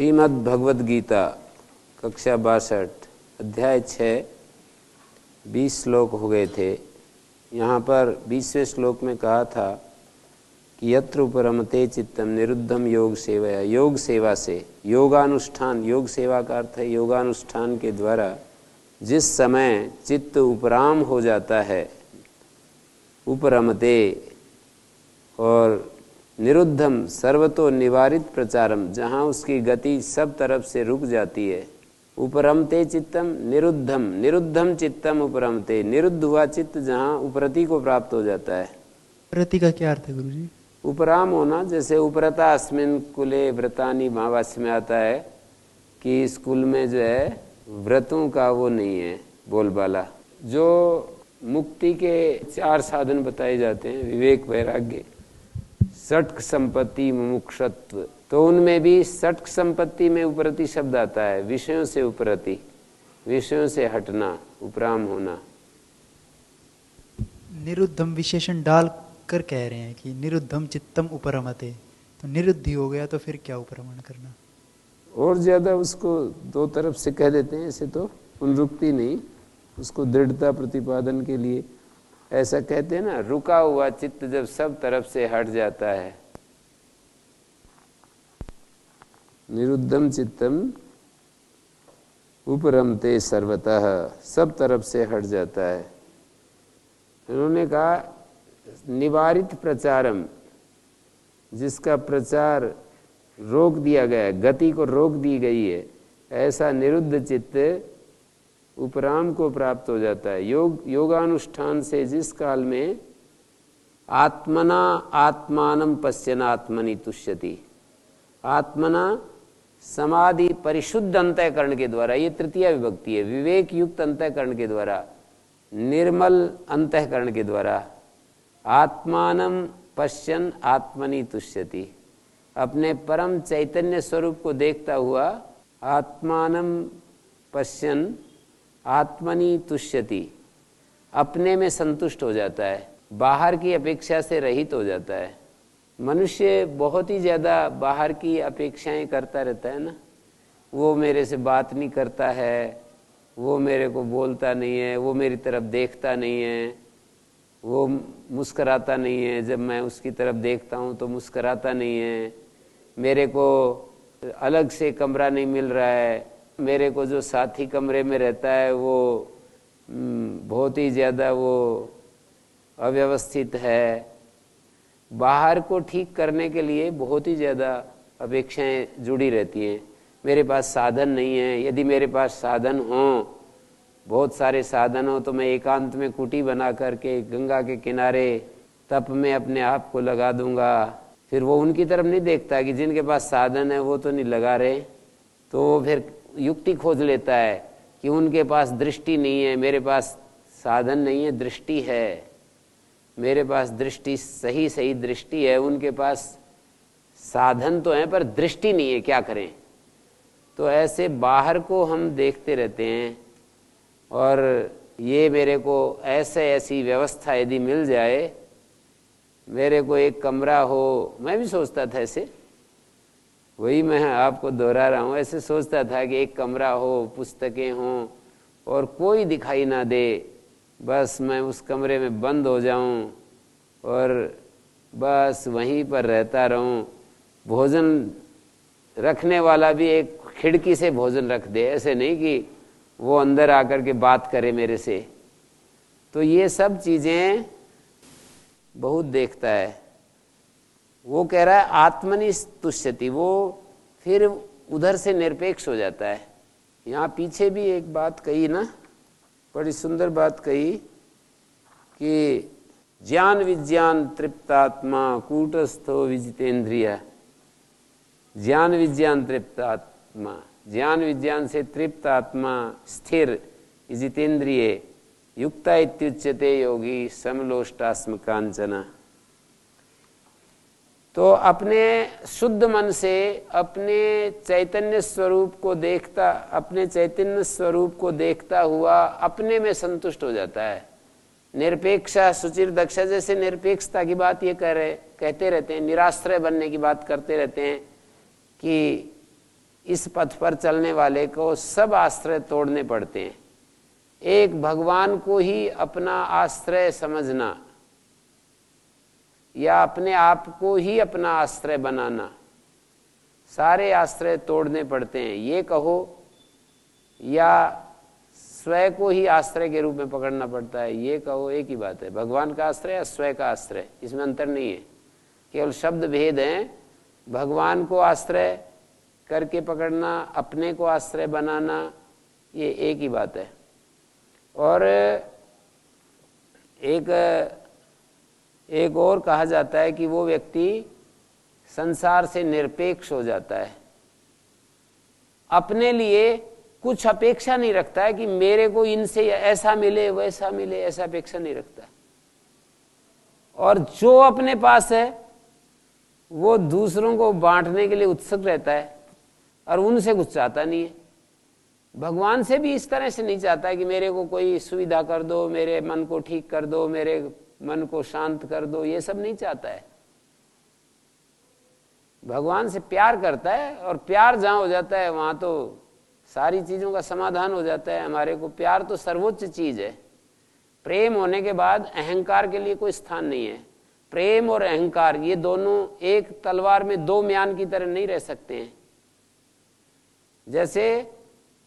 श्रीमद् भगवद गीता कक्षा 62 अध्याय 6 20 श्लोक हो गए थे। यहाँ पर 20वें श्लोक में कहा था कि यत्र उपरमते चित्तम निरुद्धम योग सेवया, योग सेवा से, योगानुष्ठान, योग सेवा का अर्थ है योगानुष्ठान के द्वारा जिस समय चित्त उपराम हो जाता है, उपरमते, और निरुद्धम सर्वतो निवारित प्रचारम, जहाँ उसकी गति सब तरफ से रुक जाती है। उपरमते चित्तम निरुद्धम, निरुद्धम चित्तम उपरमते, निरुद्ध हुआ चित्त जहाँ उपरति को प्राप्त हो जाता है। उपरति का क्या अर्थ है गुरुजी? उपराम होना, जैसे उपरता अस्मिन कुले व्रतानि, महावास्य में आता है कि स्कूल में जो है व्रतों का वो नहीं है बोलबाला। जो मुक्ति के 4 साधन बताए जाते हैं, विवेक, वैराग्य, षट्क संपत्ति, मुमुक्षत्व, तो उनमें भी षट्क संपत्ति में उपरति शब्द आता है। विषयों से उपरति, विषयों से हटना, उपराम होना। निरुद्धम विशेषण डाल कर कह रहे हैं कि निरुद्धम चित्तम उपरमते, तो निरुद्धि हो गया तो फिर क्या उपरमण करना? और ज्यादा उसको 2 तरफ से कह देते हैं, ऐसे तो पुनरुक्ति नहीं, उसको दृढ़ता प्रतिपादन के लिए ऐसा कहते हैं ना, रुका हुआ चित्त जब सब तरफ से हट जाता है। निरुद्धम चित्तम उपरमते सर्वतः, सब तरफ से हट जाता है। उन्होंने कहा निवारित प्रचारम, जिसका प्रचार रोक दिया गया है, गति को रोक दी गई है, ऐसा निरुद्ध चित्त उपराम को प्राप्त हो जाता है। योगानुष्ठान से जिस काल में आत्मना आत्मानं पश्यन् आत्मनि तुष्यति, आत्मना समाधि परिशुद्ध अंतःकरण के द्वारा, ये तृतीया विभक्ति है, विवेक युक्त अंतःकरण के द्वारा, निर्मल अंतःकरण के द्वारा, आत्मानं पश्यन् आत्मनि तुष्यति, अपने परम चैतन्य स्वरूप को देखता हुआ, आत्मानं पश्यन् आत्मनि तुष्यति, अपने में संतुष्ट हो जाता है, बाहर की अपेक्षा से रहित हो जाता है। मनुष्य बहुत ही ज़्यादा बाहर की अपेक्षाएं करता रहता है ना, वो मेरे से बात नहीं करता है, वो मेरे को बोलता नहीं है, वो मेरी तरफ देखता नहीं है, वो मुस्कराता नहीं है, जब मैं उसकी तरफ देखता हूँ तो मुस्कराता नहीं है, मेरे को अलग से कमरा नहीं मिल रहा है, मेरे को जो साथी कमरे में रहता है वो बहुत ही ज़्यादा वो अव्यवस्थित है। बाहर को ठीक करने के लिए बहुत ही ज़्यादा अपेक्षाएं जुड़ी रहती हैं। मेरे पास साधन नहीं है, यदि मेरे पास साधन हों, बहुत सारे साधन हो, तो मैं एकांत में कुटी बना करके गंगा के किनारे तप में अपने आप को लगा दूंगा। फिर वो उनकी तरफ नहीं देखता कि जिनके पास साधन है वो तो नहीं लगा रहे, तो वो फिर युक्ति खोज लेता है कि उनके पास दृष्टि नहीं है, मेरे पास साधन नहीं है, दृष्टि है, मेरे पास दृष्टि, सही सही दृष्टि है, उनके पास साधन तो है पर दृष्टि नहीं है, क्या करें? तो ऐसे बाहर को हम देखते रहते हैं। और ये मेरे को ऐसी व्यवस्था यदि मिल जाए, मेरे को एक कमरा हो, मैं भी सोचता था ऐसे, वही मैं आपको दोहरा रहा हूँ, ऐसे सोचता था कि एक कमरा हो, पुस्तकें हों और कोई दिखाई ना दे, बस मैं उस कमरे में बंद हो जाऊँ और बस वहीं पर रहता रहूँ। भोजन रखने वाला भी एक खिड़की से भोजन रख दे, ऐसे नहीं कि वो अंदर आकर के बात करे मेरे से। तो ये सब चीज़ें बहुत देखता है। वो कह रहा है आत्मनि तुष्यति, वो फिर उधर से निरपेक्ष हो जाता है। यहाँ पीछे भी एक बात कही ना, बड़ी सुंदर बात कही कि ज्ञान विज्ञान तृप्तात्मा कूटस्थो विजितेंद्रिय, ज्ञान विज्ञान तृप्तात्मा, ज्ञान विज्ञान से तृप्त आत्मा स्थिर, विजितेंद्रिय युक्ता इत्युच्यते योगी समलोष्टास्म कांचना। तो अपने शुद्ध मन से अपने चैतन्य स्वरूप को देखता, अपने चैतन्य स्वरूप को देखता हुआ अपने में संतुष्ट हो जाता है। निरपेक्षा सुचिर दक्षा, जैसे निरपेक्षता की बात ये कहते रहते हैं, निराश्रय बनने की बात करते रहते हैं कि इस पथ पर चलने वाले को सब आश्रय तोड़ने पड़ते हैं। एक भगवान को ही अपना आश्रय समझना या अपने आप को ही अपना आश्रय बनाना, सारे आश्रय तोड़ने पड़ते हैं। ये कहो या स्वयं को ही आश्रय के रूप में पकड़ना पड़ता है, ये कहो, एक ही बात है। भगवान का आश्रय या स्वयं का आश्रय, इसमें अंतर नहीं है, केवल शब्द भेद हैं। भगवान को आश्रय करके पकड़ना, अपने को आश्रय बनाना, ये एक ही बात है। और एक और कहा जाता है कि वो व्यक्ति संसार से निरपेक्ष हो जाता है, अपने लिए कुछ अपेक्षा नहीं रखता है कि मेरे को इनसे ऐसा मिले वैसा मिले, ऐसा अपेक्षा नहीं रखता। और जो अपने पास है वो दूसरों को बांटने के लिए उत्सुक रहता है और उनसे कुछ चाहता नहीं है। भगवान से भी इस तरह से नहीं चाहता है कि मेरे को कोई सुविधा कर दो, मेरे मन को ठीक कर दो, मेरे मन को शांत कर दो, ये सब नहीं चाहता है। भगवान से प्यार करता है और प्यार जहां हो जाता है वहां तो सारी चीजों का समाधान हो जाता है। हमारे को प्यार तो सर्वोच्च चीज है। प्रेम होने के बाद अहंकार के लिए कोई स्थान नहीं है। प्रेम और अहंकार ये दोनों एक तलवार में दो म्यान की तरह नहीं रह सकते हैं। जैसे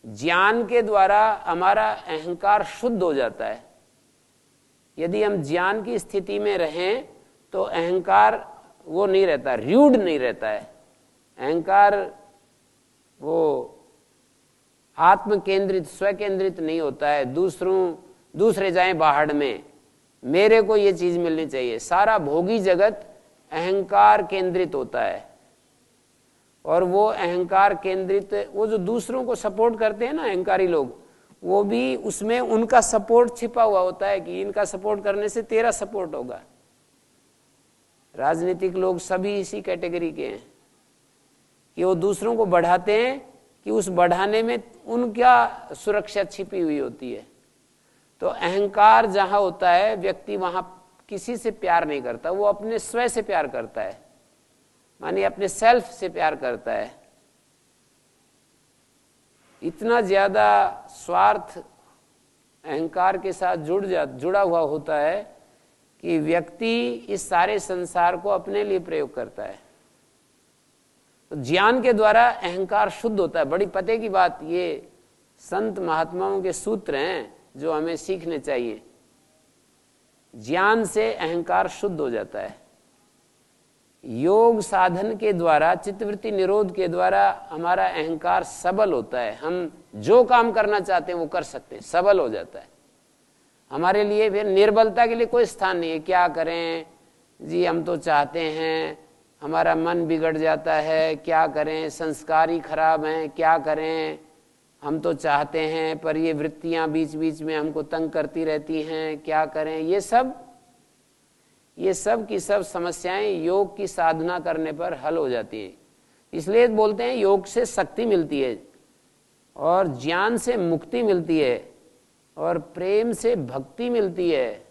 ज्ञान के द्वारा हमारा अहंकार शुद्ध हो जाता है, यदि हम ज्ञान की स्थिति में रहें तो अहंकार वो नहीं रहता, रूढ़ नहीं रहता है। अहंकार वो आत्म केंद्रित, स्व केंद्रित नहीं होता है। दूसरे जाएं बाहर में, मेरे को ये चीज मिलनी चाहिए। सारा भोगी जगत अहंकार केंद्रित होता है। और वो अहंकार केंद्रित, वो जो दूसरों को सपोर्ट करते हैं ना अहंकारी लोग, वो भी उसमें उनका सपोर्ट छिपा हुआ होता है कि इनका सपोर्ट करने से तेरा सपोर्ट होगा। राजनीतिक लोग सभी इसी कैटेगरी के हैं कि वो दूसरों को बढ़ाते हैं कि उस बढ़ाने में उनका सुरक्षा छिपी हुई होती है। तो अहंकार जहां होता है व्यक्ति वहां किसी से प्यार नहीं करता, वो अपने स्वयं से प्यार करता है, मानिए अपने सेल्फ से प्यार करता है। इतना ज्यादा स्वार्थ अहंकार के साथ जुड़ा हुआ होता है कि व्यक्ति इस सारे संसार को अपने लिए प्रयोग करता है। तो ज्ञान के द्वारा अहंकार शुद्ध होता है। बड़ी पते की बात, ये संत महात्माओं के सूत्र हैं जो हमें सीखने चाहिए। ज्ञान से अहंकार शुद्ध हो जाता है। योग साधन के द्वारा, चित्तवृत्ति निरोध के द्वारा हमारा अहंकार सबल होता है। हम जो काम करना चाहते हैं वो कर सकते हैं, सबल हो जाता है। हमारे लिए फिर निर्बलता के लिए कोई स्थान नहीं है। क्या करें जी, हम तो चाहते हैं, हमारा मन बिगड़ जाता है, क्या करें, संस्कार ही खराब हैं, क्या करें, हम तो चाहते हैं पर ये वृत्तियां बीच बीच में हमको तंग करती रहती हैं, क्या करें। ये सब की सब समस्याएं योग की साधना करने पर हल हो जाती हैं। इसलिए बोलते हैं योग से शक्ति मिलती है और ज्ञान से मुक्ति मिलती है और प्रेम से भक्ति मिलती है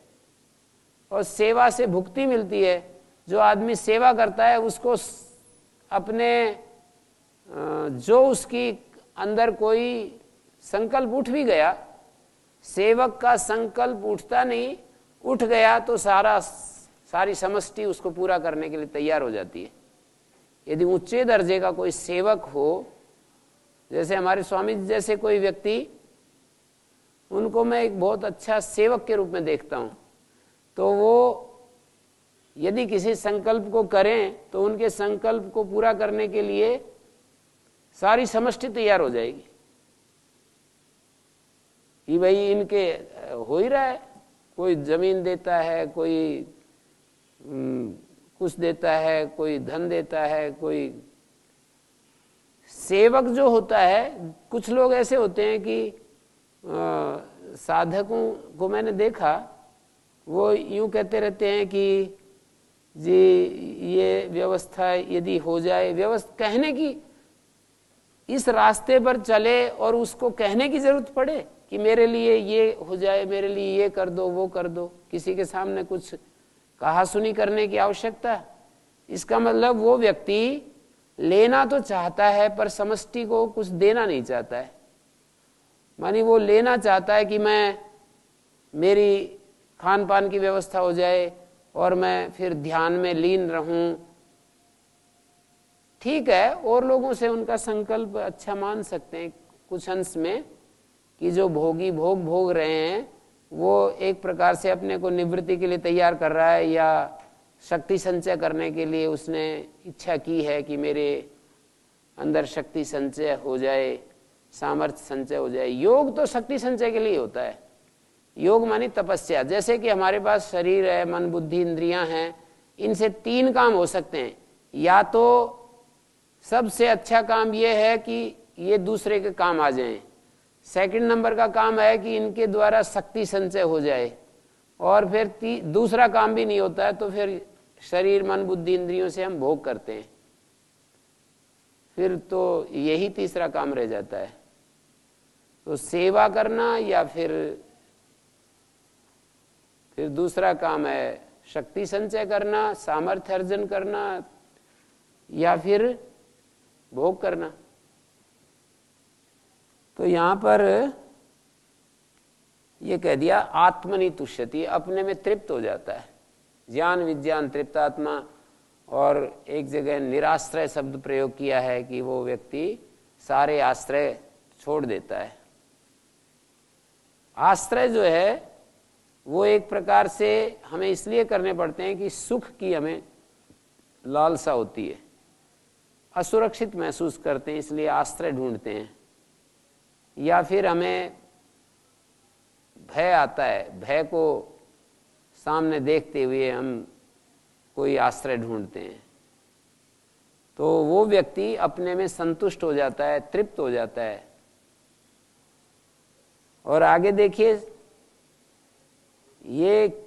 और सेवा से भुक्ति मिलती है। जो आदमी सेवा करता है उसको अपने जो उसकी अंदर कोई संकल्प उठ भी गया, सेवक का संकल्प उठता नहीं, उठ गया तो सारी समष्टि उसको पूरा करने के लिए तैयार हो जाती है। यदि ऊंचे दर्जे का कोई सेवक हो, जैसे हमारे स्वामी जी जैसे कोई व्यक्ति, उनको मैं एक बहुत अच्छा सेवक के रूप में देखता हूं। तो वो यदि किसी संकल्प को करें तो उनके संकल्प को पूरा करने के लिए सारी समष्टि तैयार हो जाएगी कि भाई इनके हो ही रहा है। कोई जमीन देता है, कोई कुछ देता है, कोई धन देता है, कोई सेवक जो होता है। कुछ लोग ऐसे होते हैं कि साधकों को मैंने देखा, वो यूं कहते रहते हैं कि जी ये व्यवस्था यदि हो जाए, व्यवस्था कहने की, इस रास्ते पर चले और उसको कहने की जरूरत पड़े कि मेरे लिए ये हो जाए, मेरे लिए ये कर दो, वो कर दो, किसी के सामने कुछ कहा सुनी करने की आवश्यकता। इसका मतलब वो व्यक्ति लेना तो चाहता है पर समष्टि को कुछ देना नहीं चाहता है। मानी वो लेना चाहता है कि मेरी खान पान की व्यवस्था हो जाए और मैं फिर ध्यान में लीन रहूं। ठीक है, और लोगों से उनका संकल्प अच्छा मान सकते हैं कुछ अंश में कि जो भोगी भोग रहे हैं वो एक प्रकार से अपने को निवृत्ति के लिए तैयार कर रहा है या शक्ति संचय करने के लिए उसने इच्छा की है कि मेरे अंदर शक्ति संचय हो जाए, सामर्थ्य संचय हो जाए। योग तो शक्ति संचय के लिए होता है। योग मानी तपस्या। जैसे कि हमारे पास शरीर है, मन बुद्धि इंद्रियां हैं, इनसे 3 काम हो सकते हैं। या तो सबसे अच्छा काम यह है कि ये दूसरे के काम आ जाएं। सेकंड नंबर का काम है कि इनके द्वारा शक्ति संचय हो जाए। और फिर दूसरा काम भी नहीं होता है तो फिर शरीर मन बुद्धि इंद्रियों से हम भोग करते हैं। फिर तो यही तीसरा काम रह जाता है। तो सेवा करना या फिर दूसरा काम है शक्ति संचय करना, सामर्थ्य अर्जन करना या फिर भोग करना। तो यहां पर ये कह दिया आत्मनि तुष्यति, अपने में तृप्त हो जाता है। ज्ञान विज्ञान तृप्तात्मा। और एक जगह निराश्रय शब्द प्रयोग किया है कि वो व्यक्ति सारे आश्रय छोड़ देता है। आश्रय जो है वो एक प्रकार से हमें इसलिए करने पड़ते हैं कि सुख की हमें लालसा होती है, असुरक्षित महसूस करते हैं, इसलिए आश्रय ढूंढते हैं। या फिर हमें भय आता है, भय को सामने देखते हुए हम कोई आश्रय ढूंढते हैं। तो वो व्यक्ति अपने में संतुष्ट हो जाता है, तृप्त हो जाता है। और आगे देखिए ये,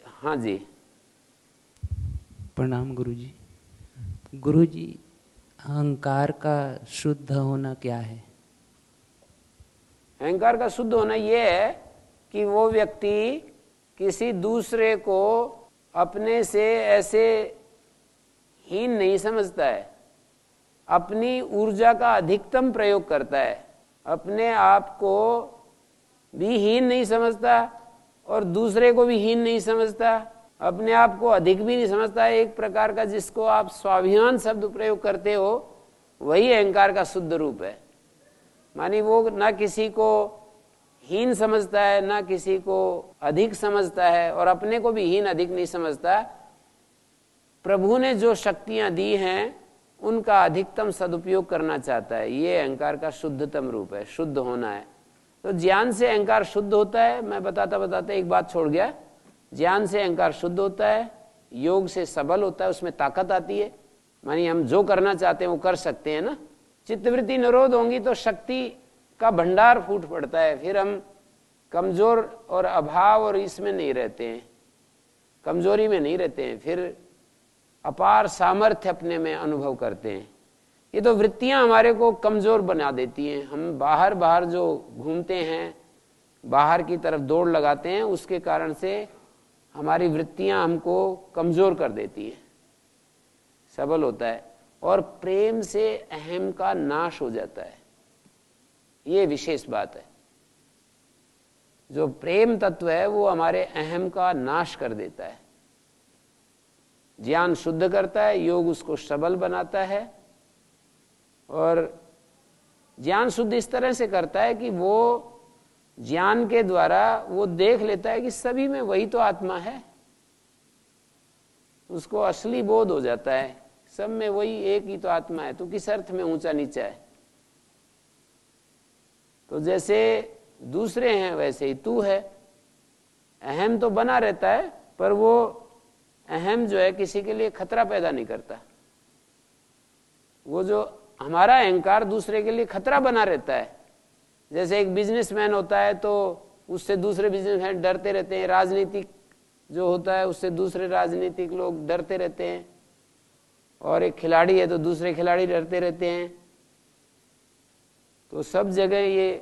हाँ जी, प्रणाम गुरुजी। गुरुजी, अहंकार का शुद्ध होना क्या है? अहंकार का शुद्ध होना यह है कि वो व्यक्ति किसी दूसरे को अपने से ऐसे हीन नहीं समझता है, अपनी ऊर्जा का अधिकतम प्रयोग करता है, अपने आप को भी हीन नहीं समझता और दूसरे को भी हीन नहीं समझता, अपने आप को अधिक भी नहीं समझता। एक प्रकार का जिसको आप स्वाभिमान शब्द प्रयोग करते हो वही अहंकार का शुद्ध रूप है। मानी वो ना किसी को हीन समझता है ना किसी को अधिक समझता है और अपने को भी हीन अधिक नहीं समझता। प्रभु ने जो शक्तियां दी हैं उनका अधिकतम सदुपयोग करना चाहता है। ये अहंकार का शुद्धतम रूप है, शुद्ध होना है। तो ज्ञान से अहंकार शुद्ध होता है। मैं बताता एक बात छोड़ गया। ज्ञान से अहंकार शुद्ध होता है, योग से सबल होता है, उसमें ताकत आती है। मानी हम जो करना चाहते हैं वो कर सकते हैं ना। चित्तवृत्ति निरोध होंगी तो शक्ति का भंडार फूट पड़ता है, फिर हम कमजोर और अभाव और इसमें नहीं रहते हैं, कमजोरी में नहीं रहते हैं, फिर अपार सामर्थ्य अपने में अनुभव करते हैं। ये तो वृत्तियां हमारे को कमजोर बना देती हैं। हम बाहर जो घूमते हैं, बाहर की तरफ दौड़ लगाते हैं, उसके कारण से हमारी वृत्तियां हमको कमजोर कर देती हैं। सबल होता है और प्रेम से अहम का नाश हो जाता है। ये विशेष बात है। जो प्रेम तत्व है वो हमारे अहम का नाश कर देता है। ज्ञान शुद्ध करता है, योग उसको सबल बनाता है। और ज्ञान शुद्ध इस तरह से करता है कि वो ज्ञान के द्वारा वो देख लेता है कि सभी में वही तो आत्मा है। उसको असली बोध हो जाता है, सब में वही एक ही तो आत्मा है, तो किस अर्थ में ऊंचा नीचा है। तो जैसे दूसरे हैं वैसे ही तू है। अहम तो बना रहता है पर वो अहम जो है किसी के लिए खतरा पैदा नहीं करता। वो जो हमारा अहंकार दूसरे के लिए खतरा बना रहता है। जैसे एक बिजनेसमैन होता है तो उससे दूसरे बिजनेसमैन डरते रहते हैं। राजनीतिक जो होता है उससे दूसरे राजनीतिक लोग डरते रहते हैं। और एक खिलाड़ी है तो दूसरे खिलाड़ी डरते रहते हैं। तो सब जगह ये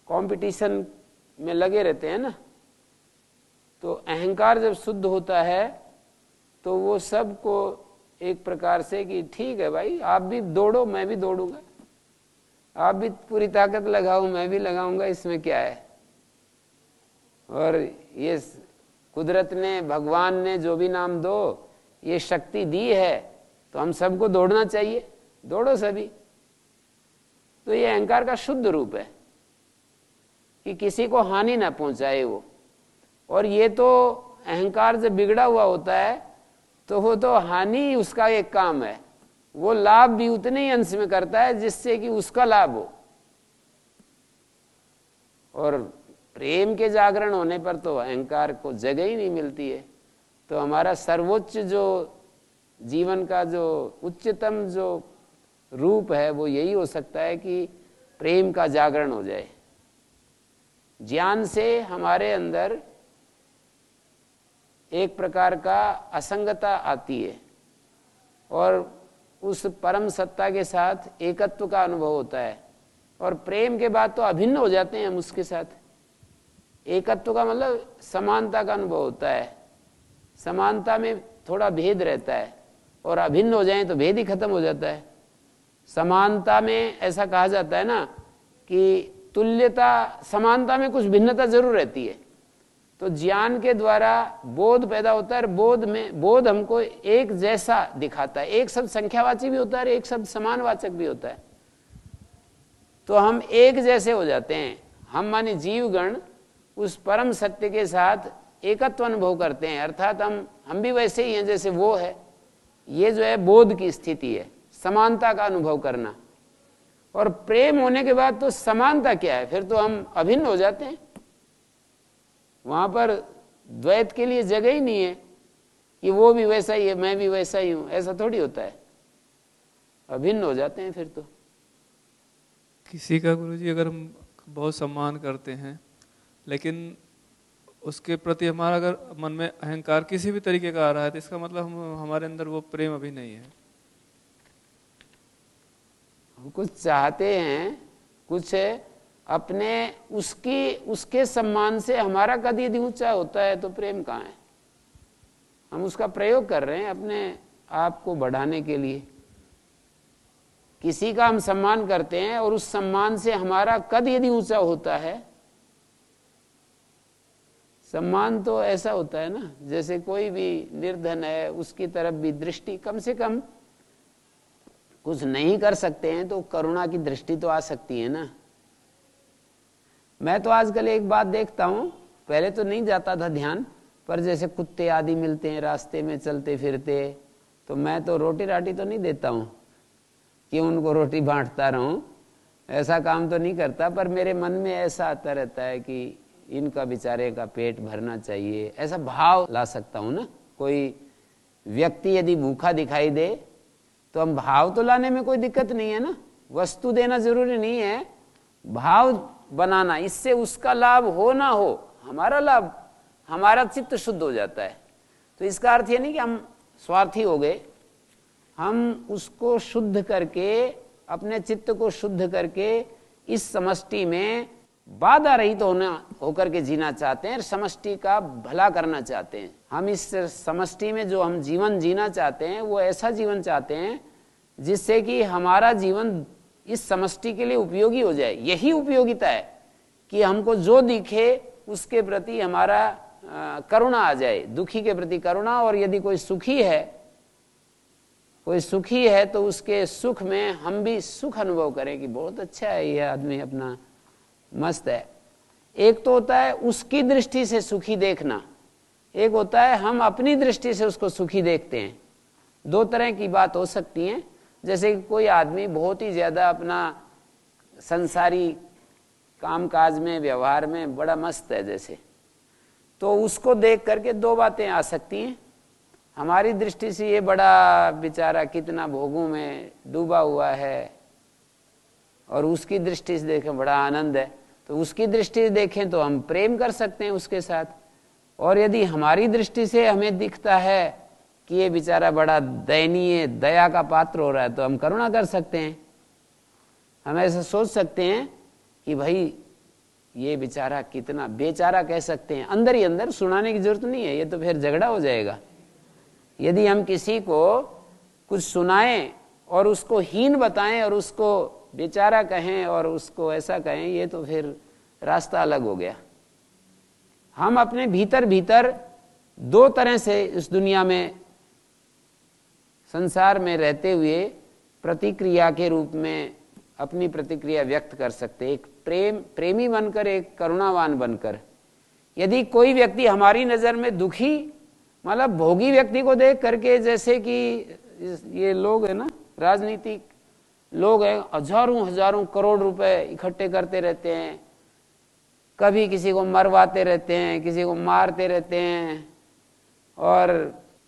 कंपटीशन में लगे रहते हैं ना। तो अहंकार जब शुद्ध होता है तो वो सबको एक प्रकार से कि ठीक है भाई, आप भी दौड़ो मैं भी दौड़ूंगा, आप भी पूरी ताकत लगाओ मैं भी लगाऊंगा, इसमें क्या है। और ये कुदरत ने, भगवान ने जो भी नाम दो, ये शक्ति दी है तो हम सबको दौड़ना चाहिए, दौड़ो सभी। तो ये अहंकार का शुद्ध रूप है कि किसी को हानि ना पहुंचाए वो। और ये तो अहंकार जब बिगड़ा हुआ होता है तो वो तो हानि उसका एक काम है, वो लाभ भी उतने ही अंश में करता है जिससे कि उसका लाभ हो। और प्रेम के जागरण होने पर तो अहंकार को जगह ही नहीं मिलती है। तो हमारा सर्वोच्च जो जीवन का जो उच्चतम जो रूप है वो यही हो सकता है कि प्रेम का जागरण हो जाए। ज्ञान से हमारे अंदर एक प्रकार का असंगता आती है और उस परम सत्ता के साथ एकत्व का अनुभव होता है। और प्रेम के बाद तो अभिन्न हो जाते हैं हम उसके साथ। एकत्व का मतलब समानता का अनुभव होता है, समानता में थोड़ा भेद रहता है, और अभिन्न हो जाए तो भेद ही खत्म हो जाता है। समानता में ऐसा कहा जाता है ना कि तुल्यता, समानता में कुछ भिन्नता जरूर रहती है। तो ज्ञान के द्वारा बोध पैदा होता है, और बोध हमको एक जैसा दिखाता है। एक शब्द संख्यावाची भी होता है और एक शब्द समानवाचक भी होता है। तो हम एक जैसे हो जाते हैं। हम माने जीवगण उस परम सत्य के साथ एकत्व अनुभव करते हैं, अर्थात हम भी वैसे ही हैं जैसे वो है। ये जो है बोध की स्थिति है, समानता का अनुभव करना। और प्रेम होने के बाद तो समानता क्या है, फिर तो हम अभिन्न हो जाते हैं। वहां पर द्वैत के लिए जगह ही नहीं है कि वो भी वैसा ही है मैं भी वैसा ही हूं, ऐसा थोड़ी होता है। अभिन्न हो जाते हैं फिर तो। किसी का गुरुजी अगर हम बहुत सम्मान करते हैं, लेकिन उसके प्रति हमारा अगर मन में अहंकार किसी भी तरीके का आ रहा है, तो इसका मतलब हमारे अंदर वो प्रेम अभी नहीं है। हम कुछ चाहते हैं, कुछ अपने उसके सम्मान से हमारा कद यदि ऊंचा होता है तो प्रेम कहाँ है। हम उसका प्रयोग कर रहे हैं अपने आप को बढ़ाने के लिए। किसी का हम सम्मान करते हैं और उस सम्मान से हमारा कद यदि ऊंचा होता है, सम्मान तो ऐसा होता है ना जैसे कोई भी निर्धन है उसकी तरफ भी दृष्टि, कम से कम कुछ नहीं कर सकते हैं तो करुणा की दृष्टि तो आ सकती है ना। मैं तो आजकल एक बात देखता हूं, पहले तो नहीं जाता था ध्यान, पर जैसे कुत्ते आदि मिलते हैं रास्ते में चलते फिरते, तो मैं तो रोटी राटी तो नहीं देता हूं कि उनको रोटी बांटता रहूं, ऐसा काम तो नहीं करता। पर मेरे मन में ऐसा आता रहता है कि इनका बेचारे का पेट भरना चाहिए, ऐसा भाव ला सकता हूं ना। कोई व्यक्ति यदि भूखा दिखाई दे तो हम भाव तो लाने में कोई दिक्कत नहीं है ना, वस्तु देना जरूरी नहीं है, भाव बनाना, इससे उसका लाभ हो ना हो हमारा लाभ, हमारा चित्त शुद्ध हो जाता है। तो इसका अर्थ ये नहीं कि हम स्वार्थी हो गए, हम उसको शुद्ध करके, अपने चित्त को शुद्ध करके इस समष्टि में बाधा रहित होकर के जीना चाहते हैं, समष्टि का भला करना चाहते हैं। हम इस समष्टि में जो हम जीवन जीना चाहते हैं वो ऐसा जीवन चाहते हैं जिससे कि हमारा जीवन इस समष्टि के लिए उपयोगी हो जाए। यही उपयोगिता है कि हमको जो दिखे उसके प्रति हमारा करुणा आ जाए, दुखी के प्रति करुणा। और यदि कोई सुखी है तो उसके सुख में हम भी सुख अनुभव करें कि बहुत अच्छा है ये आदमी, अपना मस्त है। एक तो होता है उसकी दृष्टि से सुखी देखना, एक होता है हम अपनी दृष्टि से उसको सुखी देखते हैं। दो तरह की बात हो सकती है। जैसे कि कोई आदमी बहुत ही ज्यादा अपना संसारी कामकाज में, व्यवहार में बड़ा मस्त है जैसे, तो उसको देख करके दो बातें आ सकती हैं। हमारी दृष्टि से ये बड़ा बेचारा कितना भोगों में डूबा हुआ है, और उसकी दृष्टि से देखें बड़ा आनंद है, तो उसकी दृष्टि से देखें तो हम प्रेम कर सकते हैं उसके साथ। और यदि हमारी दृष्टि से हमें दिखता है कि ये बेचारा बड़ा दयनीय, दया का पात्र हो रहा है, तो हम करुणा कर सकते हैं। हम ऐसा सोच सकते हैं कि भाई ये बेचारा कितना, बेचारा कह सकते हैं, अंदर ही अंदर, सुनाने की जरूरत नहीं है, ये तो फिर झगड़ा हो जाएगा। यदि हम किसी को कुछ सुनाएं और उसको हीन बताएं और उसको बेचारा कहें और उसको ऐसा कहें, ये तो फिर रास्ता अलग हो गया। हम अपने भीतर भीतर दो तरह से इस दुनिया में, संसार में रहते हुए प्रतिक्रिया के रूप में अपनी प्रतिक्रिया व्यक्त कर सकते, एक प्रेमी बनकर, एक करुणावान बनकर। यदि कोई व्यक्ति हमारी नजर में दुखी, मतलब भोगी व्यक्ति को देख करके, जैसे कि ये लोग है ना, राजनीतिक लोग हैं, हजारों हजारों करोड़ रुपए इकट्ठे करते रहते हैं, कभी किसी को मरवाते रहते हैं, किसी को मारते रहते हैं, और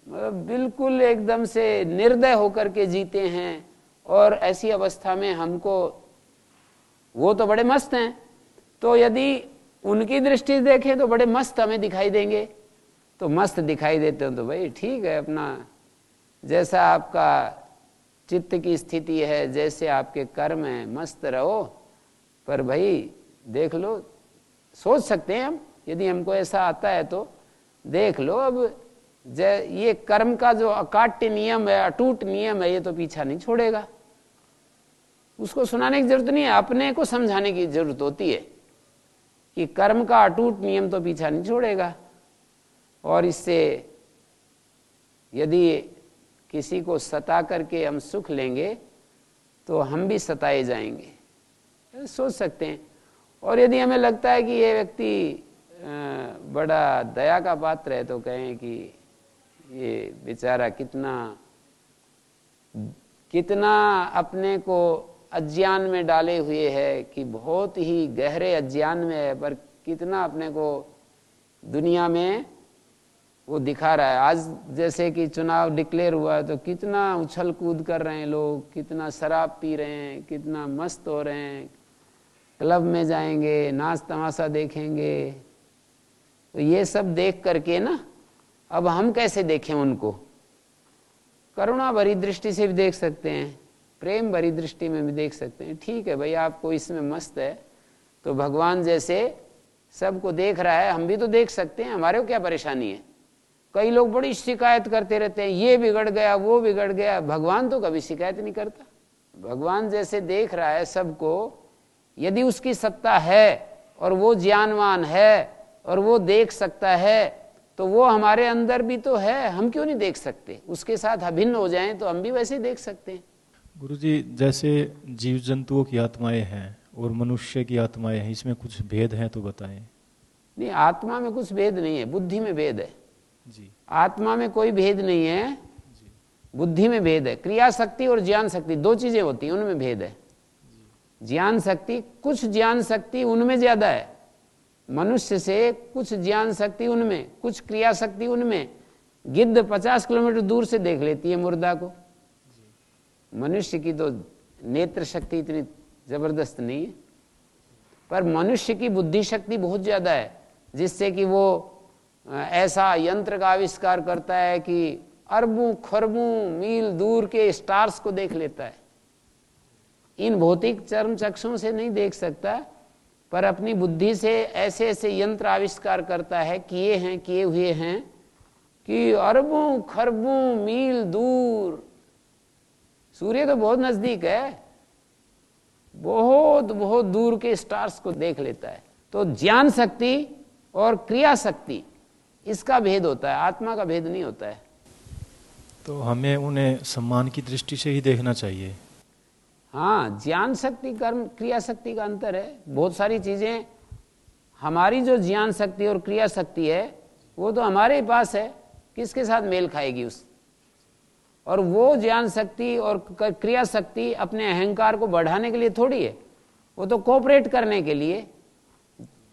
बिल्कुल एकदम से निर्दय होकर के जीते हैं। और ऐसी अवस्था में हमको, वो तो बड़े मस्त हैं, तो यदि उनकी दृष्टि से देखें तो बड़े मस्त हमें दिखाई देंगे। तो मस्त दिखाई देते हो तो भाई ठीक है, अपना जैसा आपका चित्त की स्थिति है, जैसे आपके कर्म हैं, मस्त रहो। पर भाई देख लो, सोच सकते हैं हम, यदि हमको ऐसा आता है तो देख लो, अब ये कर्म का जो अकाट्य नियम है, अटूट नियम है, ये तो पीछा नहीं छोड़ेगा। उसको सुनाने की जरूरत नहीं है, अपने को समझाने की जरूरत होती है कि कर्म का अटूट नियम तो पीछा नहीं छोड़ेगा। और इससे यदि किसी को सता करके हम सुख लेंगे तो हम भी सताए जाएंगे, सोच सकते हैं। और यदि हमें लगता है कि ये व्यक्ति बड़ा दया का पात्र है तो कहें कि ये बेचारा कितना अपने को अज्ञान में डाले हुए है, कि बहुत ही गहरे अज्ञान में है, पर कितना अपने को दुनिया में वो दिखा रहा है। आज जैसे कि चुनाव डिक्लेयर हुआ है तो कितना उछल कूद कर रहे हैं लोग, कितना शराब पी रहे हैं, कितना मस्त हो रहे हैं, क्लब में जाएंगे, नाच तमाशा देखेंगे। तो ये सब देख करके ना, अब हम कैसे देखें उनको? करुणा भरी दृष्टि से भी देख सकते हैं, प्रेम भरी दृष्टि में भी देख सकते हैं। ठीक है भाई, आपको इसमें मस्त है तो भगवान जैसे सबको देख रहा है, हम भी तो देख सकते हैं, हमारे को क्या परेशानी है? कई लोग बड़ी शिकायत करते रहते हैं, ये बिगड़ गया, वो बिगड़ गया। भगवान तो कभी शिकायत नहीं करता। भगवान जैसे देख रहा है सबको, यदि उसकी सत्ता है और वो ज्ञानवान है और वो देख सकता है, तो वो हमारे अंदर भी तो है, हम क्यों नहीं देख सकते? उसके साथ अभिन्न हो जाएं तो हम भी वैसे देख सकते हैं। गुरुजी, जैसे जीव जंतुओं की आत्माएं हैं और मनुष्य की आत्माएं हैं, इसमें कुछ भेद हैं तो बताएं। नहीं, आत्मा में कुछ भेद नहीं है, बुद्धि में भेद है जी। आत्मा में कोई भेद नहीं है, बुद्धि में भेद है। क्रिया शक्ति और ज्ञान शक्ति दो चीजें होती हैं, उनमें भेद है। ज्ञान शक्ति, कुछ ज्ञान शक्ति उनमें ज्यादा है मनुष्य से, कुछ ज्ञान शक्ति उनमें, कुछ क्रिया शक्ति उनमें। गिद्ध 50 किलोमीटर दूर से देख लेती है मुर्दा को, मनुष्य की तो नेत्र शक्ति इतनी जबरदस्त नहीं है। पर मनुष्य की बुद्धि शक्ति बहुत ज्यादा है, जिससे कि वो ऐसा यंत्र का आविष्कार करता है कि अरबों खरबों मील दूर के स्टार्स को देख लेता है। इन भौतिक चर्म चक्षुओं से नहीं देख सकता, पर अपनी बुद्धि से ऐसे ऐसे यंत्र आविष्कार करता है, किए हुए हैं, कि अरबों खरबों मील दूर, सूर्य तो बहुत नजदीक है, बहुत बहुत दूर के स्टार्स को देख लेता है। तो ज्ञान शक्ति और क्रिया शक्ति, इसका भेद होता है, आत्मा का भेद नहीं होता है। तो हमें उन्हें सम्मान की दृष्टि से ही देखना चाहिए। हाँ, ज्ञान शक्ति कर्म क्रिया शक्ति का अंतर है। बहुत सारी चीजें, हमारी जो ज्ञान शक्ति और क्रिया शक्ति है वो तो हमारे ही पास है, किसके साथ मेल खाएगी उस? और वो ज्ञान शक्ति और क्रिया शक्ति अपने अहंकार को बढ़ाने के लिए थोड़ी है, वो तो कोऑपरेट करने के लिए।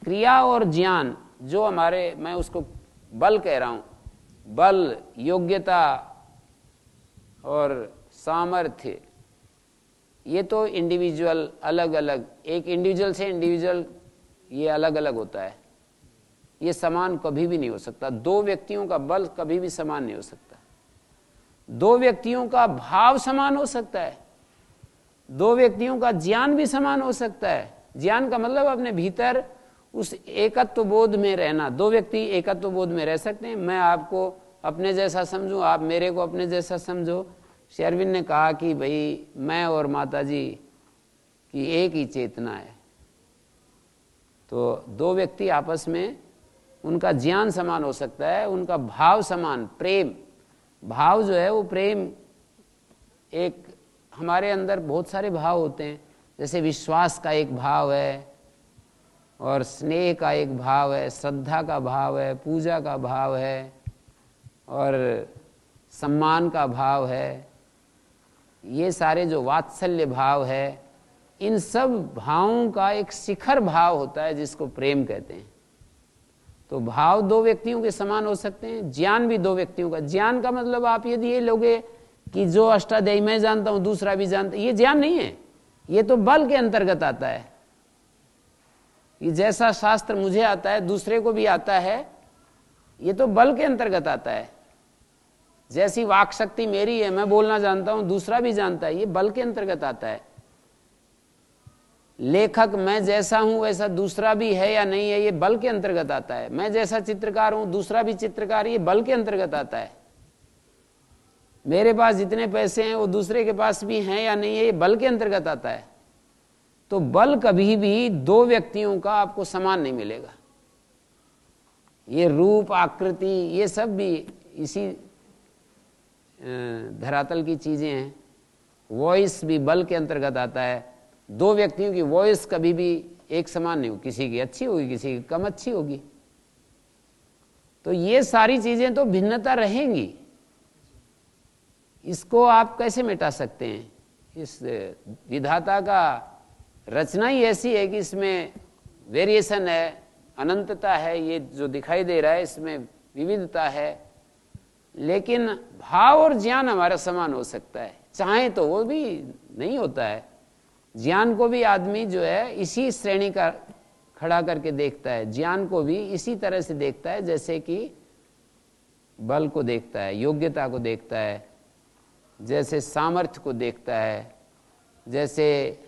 क्रिया और ज्ञान जो हमारे, मैं उसको बल कह रहा हूं, बल, योग्यता और सामर्थ्य, ये तो इंडिविजुअल अलग अलग, एक इंडिविजुअल से इंडिविजुअल ये अलग अलग होता है, ये समान कभी भी नहीं हो सकता। दो व्यक्तियों का बल कभी भी समान नहीं हो सकता। दो व्यक्तियों का भाव समान हो सकता है, दो व्यक्तियों का ज्ञान भी समान हो सकता है। ज्ञान का मतलब अपने भीतर उस एकत्व बोध में रहना। दो व्यक्ति एकत्व बोध में रह सकते हैं, मैं आपको अपने जैसा समझूं, आप मेरे को अपने जैसा समझो, श्री अरविंद ने कहा कि भाई मैं और माता जी की एक ही चेतना है, तो दो व्यक्ति आपस में उनका ज्ञान समान हो सकता है, उनका भाव समान, प्रेम भाव जो है वो प्रेम, एक हमारे अंदर बहुत सारे भाव होते हैं, जैसे विश्वास का एक भाव है और स्नेह का एक भाव है, श्रद्धा का भाव है, पूजा का भाव है और सम्मान का भाव है, ये सारे जो वात्सल्य भाव है, इन सब भावों का एक शिखर भाव होता है जिसको प्रेम कहते हैं। तो भाव दो व्यक्तियों के समान हो सकते हैं, ज्ञान भी दो व्यक्तियों का। ज्ञान का मतलब आप यदि ये लोगे कि जो अष्टाध्यायी मैं जानता हूं दूसरा भी जानता, ये ज्ञान नहीं है, ये तो बल के अंतर्गत आता है। ये जैसा शास्त्र मुझे आता है दूसरे को भी आता है, ये तो बल के अंतर्गत आता है। जैसी वाक शक्ति मेरी है, मैं बोलना जानता हूं दूसरा भी जानता है, ये बल के अंतर्गत आता है। लेखक मैं जैसा हूं वैसा दूसरा भी है या नहीं है, ये बल के अंतर्गत आता है। मैं जैसा चित्रकार हूं दूसरा भी चित्रकार, ये बल के अंतर्गत आता है। मेरे पास जितने पैसे हैं वो दूसरे के पास भी हैं या नहीं है, ये बल के अंतर्गत आता है। तो बल कभी भी दो व्यक्तियों का आपको समान नहीं मिलेगा। ये रूप आकृति ये सब भी इसी धरातल की चीजें हैं। वॉइस भी बल के अंतर्गत आता है। दो व्यक्तियों की वॉइस कभी भी एक समान नहीं हो, किसी की अच्छी होगी किसी की कम अच्छी होगी। तो ये सारी चीजें तो भिन्नता रहेंगी, इसको आप कैसे मिटा सकते हैं? इस विधाता का रचना ही ऐसी है कि इसमें वेरिएशन है, अनंतता है, ये जो दिखाई दे रहा है इसमें विविधता है। लेकिन भाव और ज्ञान हमारा समान हो सकता है, चाहे तो वो भी नहीं होता है। ज्ञान को भी आदमी जो है इसी श्रेणी का खड़ा करके देखता है, ज्ञान को भी इसी तरह से देखता है जैसे कि बल को देखता है, योग्यता को देखता है, जैसे सामर्थ्य को देखता है, जैसे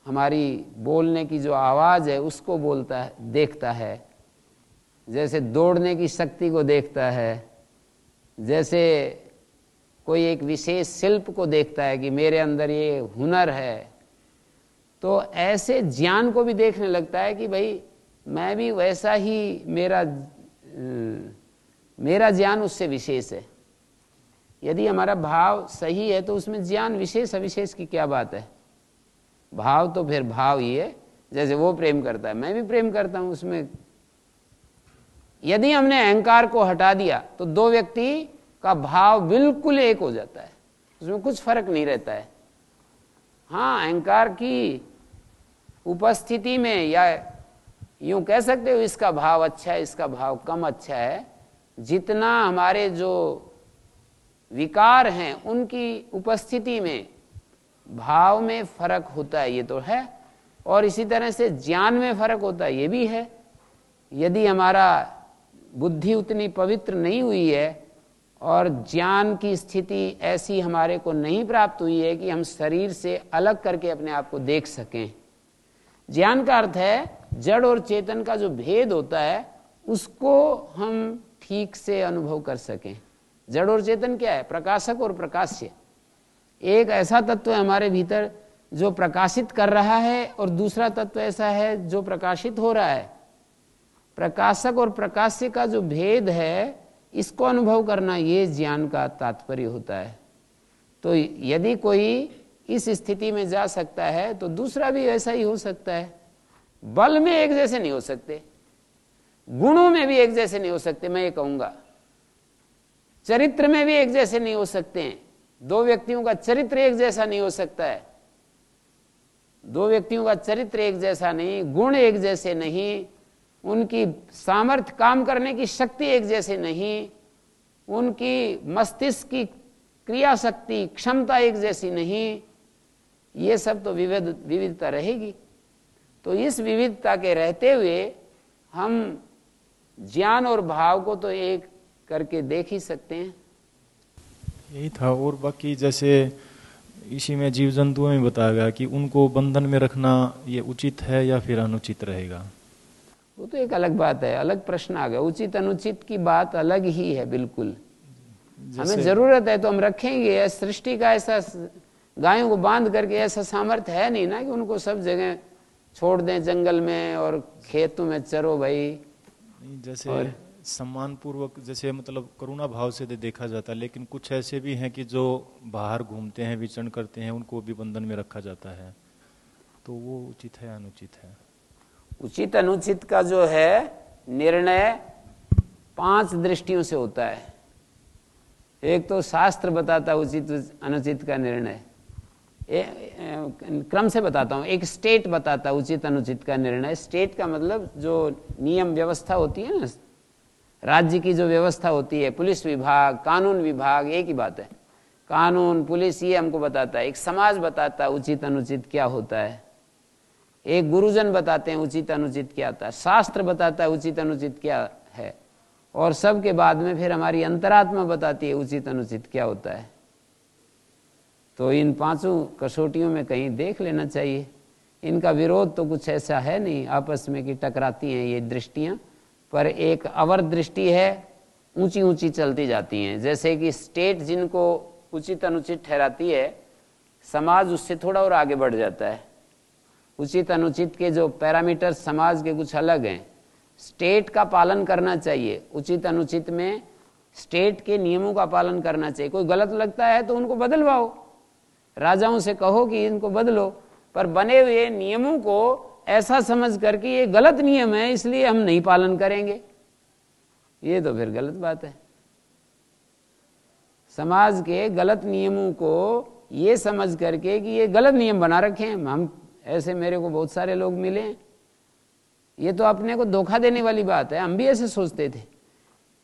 हमारी बोलने की जो आवाज़ है उसको बोलता है देखता है, जैसे दौड़ने की शक्ति को देखता है, जैसे कोई एक विशेष शिल्प को देखता है कि मेरे अंदर ये हुनर है। तो ऐसे ज्ञान को भी देखने लगता है कि भाई मैं भी वैसा ही, मेरा ज्ञान उससे विशेष है। यदि हमारा भाव सही है तो उसमें ज्ञान विशेष अविशेष की क्या बात है? भाव तो फिर भाव ही है। जैसे वो प्रेम करता है मैं भी प्रेम करता हूं, उसमें यदि हमने अहंकार को हटा दिया तो दो व्यक्ति का भाव बिल्कुल एक हो जाता है, उसमें कुछ फर्क नहीं रहता है। हाँ, अहंकार की उपस्थिति में या यूं कह सकते हो इसका भाव अच्छा है इसका भाव कम अच्छा है, जितना हमारे जो विकार हैं उनकी उपस्थिति में भाव में फर्क होता है, ये तो है। और इसी तरह से ज्ञान में फर्क होता है, ये भी है। यदि हमारा बुद्धि उतनी पवित्र नहीं हुई है और ज्ञान की स्थिति ऐसी हमारे को नहीं प्राप्त हुई है कि हम शरीर से अलग करके अपने आप को देख सकें। ज्ञान का अर्थ है जड़ और चेतन का जो भेद होता है उसको हम ठीक से अनुभव कर सकें। जड़ और चेतन क्या है? प्रकाशक और प्रकाश्य। एक ऐसा तत्व है हमारे भीतर जो प्रकाशित कर रहा है और दूसरा तत्व ऐसा है जो प्रकाशित हो रहा है। प्रकाशक और प्रकाश्य का जो भेद है इसको अनुभव करना, ये ज्ञान का तात्पर्य होता है। तो यदि कोई इस स्थिति में जा सकता है तो दूसरा भी ऐसा ही हो सकता है। बल में एक जैसे नहीं हो सकते, गुणों में भी एक जैसे नहीं हो सकते, मैं ये कहूंगा। चरित्र में भी एक जैसे नहीं हो सकते हैं। दो व्यक्तियों का चरित्र एक जैसा नहीं हो सकता है। दो व्यक्तियों का चरित्र एक जैसा नहीं, गुण एक जैसे नहीं, उनकी सामर्थ्य काम करने की शक्ति एक जैसे नहीं, उनकी मस्तिष्क की क्रिया शक्ति क्षमता एक जैसी नहीं। ये सब तो विविधता रहेगी। तो इस विविधता के रहते हुए हम ज्ञान और भाव को तो एक करके देख ही सकते हैं। यही था। और बाकी जैसे इसी में जीव जंतुओं में बताया गया कि उनको बंधन में रखना ये उचित है या फिर अनुचित रहेगा, वो तो एक अलग बात है, अलग प्रश्न आ गया। उचित अनुचित की बात अलग ही है बिल्कुल। हमें जरूरत है तो हम रखेंगे। सृष्टि का ऐसा गायों को बांध करके ऐसा सामर्थ्य है नहीं ना कि उनको सब जगह छोड़ दें जंगल में और खेतों में चरो भाई। जैसे सम्मान पूर्वक, जैसे मतलब करुणा भाव से देखा जाता है, लेकिन कुछ ऐसे भी हैं कि जो बाहर घूमते हैं, विचरण करते हैं, उनको भी बंधन में रखा जाता है, तो वो उचित है अनुचित है? उचित अनुचित का जो है निर्णय 5 दृष्टियों से होता है। एक तो शास्त्र बताता उचित अनुचित का निर्णय, क्रम से बताता हूं। एक स्टेट बताता उचित अनुचित का निर्णय। स्टेट का मतलब जो नियम व्यवस्था होती है ना, राज्य की जो व्यवस्था होती है, पुलिस विभाग, कानून विभाग, एक ही बात है। कानून, पुलिस, ये हमको बताता है। एक समाज बताता है उचित अनुचित क्या होता है। एक गुरुजन बताते हैं उचित अनुचित क्या होता है। शास्त्र बताता है उचित अनुचित क्या है। और सबके बाद में फिर हमारी अंतरात्मा बताती है उचित अनुचित क्या होता है। तो इन 5 कसौटियों में कहीं देख लेना चाहिए। इनका विरोध तो कुछ ऐसा है नहीं आपस में कि टकराती हैं ये दृष्टियां, पर एक अवर दृष्टि है, ऊंची ऊंची चलती जाती हैं। जैसे कि स्टेट जिनको उचित अनुचित ठहराती है, समाज उससे थोड़ा और आगे बढ़ जाता है। उचित अनुचित के जो पैरामीटर समाज के कुछ अलग हैं। स्टेट का पालन करना चाहिए, उचित अनुचित में स्टेट के नियमों का पालन करना चाहिए। कोई गलत लगता है तो उनको बदलवाओ, राजाओं से कहो कि इनको बदलो, पर बने हुए नियमों को ऐसा समझ करके ये गलत नियम है इसलिए हम नहीं पालन करेंगे, ये तो फिर गलत बात है। समाज के गलत नियमों को ये समझ करके कि ये गलत नियम बना रखे हैं हम, ऐसे मेरे को बहुत सारे लोग मिले हैं। ये तो अपने को धोखा देने वाली बात है। हम भी ऐसे सोचते थे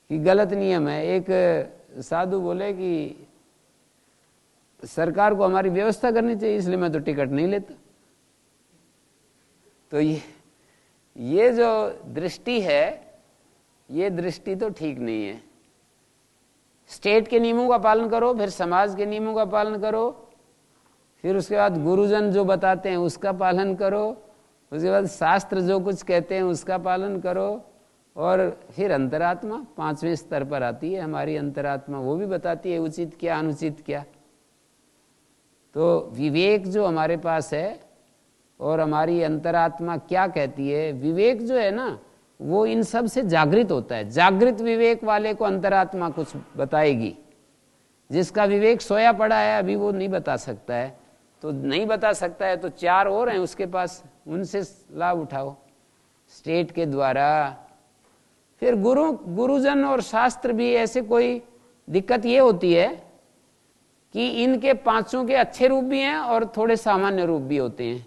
कि गलत नियम है। एक साधु बोले कि सरकार को हमारी व्यवस्था करनी चाहिए इसलिए मैं तो टिकट नहीं लेता। तो ये जो दृष्टि है, ये दृष्टि तो ठीक नहीं है। स्टेट के नियमों का पालन करो, फिर समाज के नियमों का पालन करो, फिर उसके बाद गुरुजन जो बताते हैं उसका पालन करो, उसके बाद शास्त्र जो कुछ कहते हैं उसका पालन करो, और फिर अंतरात्मा 5वें स्तर पर आती है हमारी अंतरात्मा। वो भी बताती है उचित क्या अनुचित क्या। तो विवेक जो हमारे पास है और हमारी अंतरात्मा क्या कहती है, विवेक जो है ना वो इन सब से जागृत होता है। जागृत विवेक वाले को अंतरात्मा कुछ बताएगी। जिसका विवेक सोया पड़ा है अभी वो नहीं बता सकता है, तो नहीं बता सकता है तो 4 और हैं उसके पास, उनसे लाभ उठाओ स्टेट के द्वारा। फिर गुरुजन और शास्त्र भी ऐसे। कोई दिक्कत ये होती है कि इनके 5 के अच्छे रूप भी हैं और थोड़े सामान्य रूप भी होते हैं।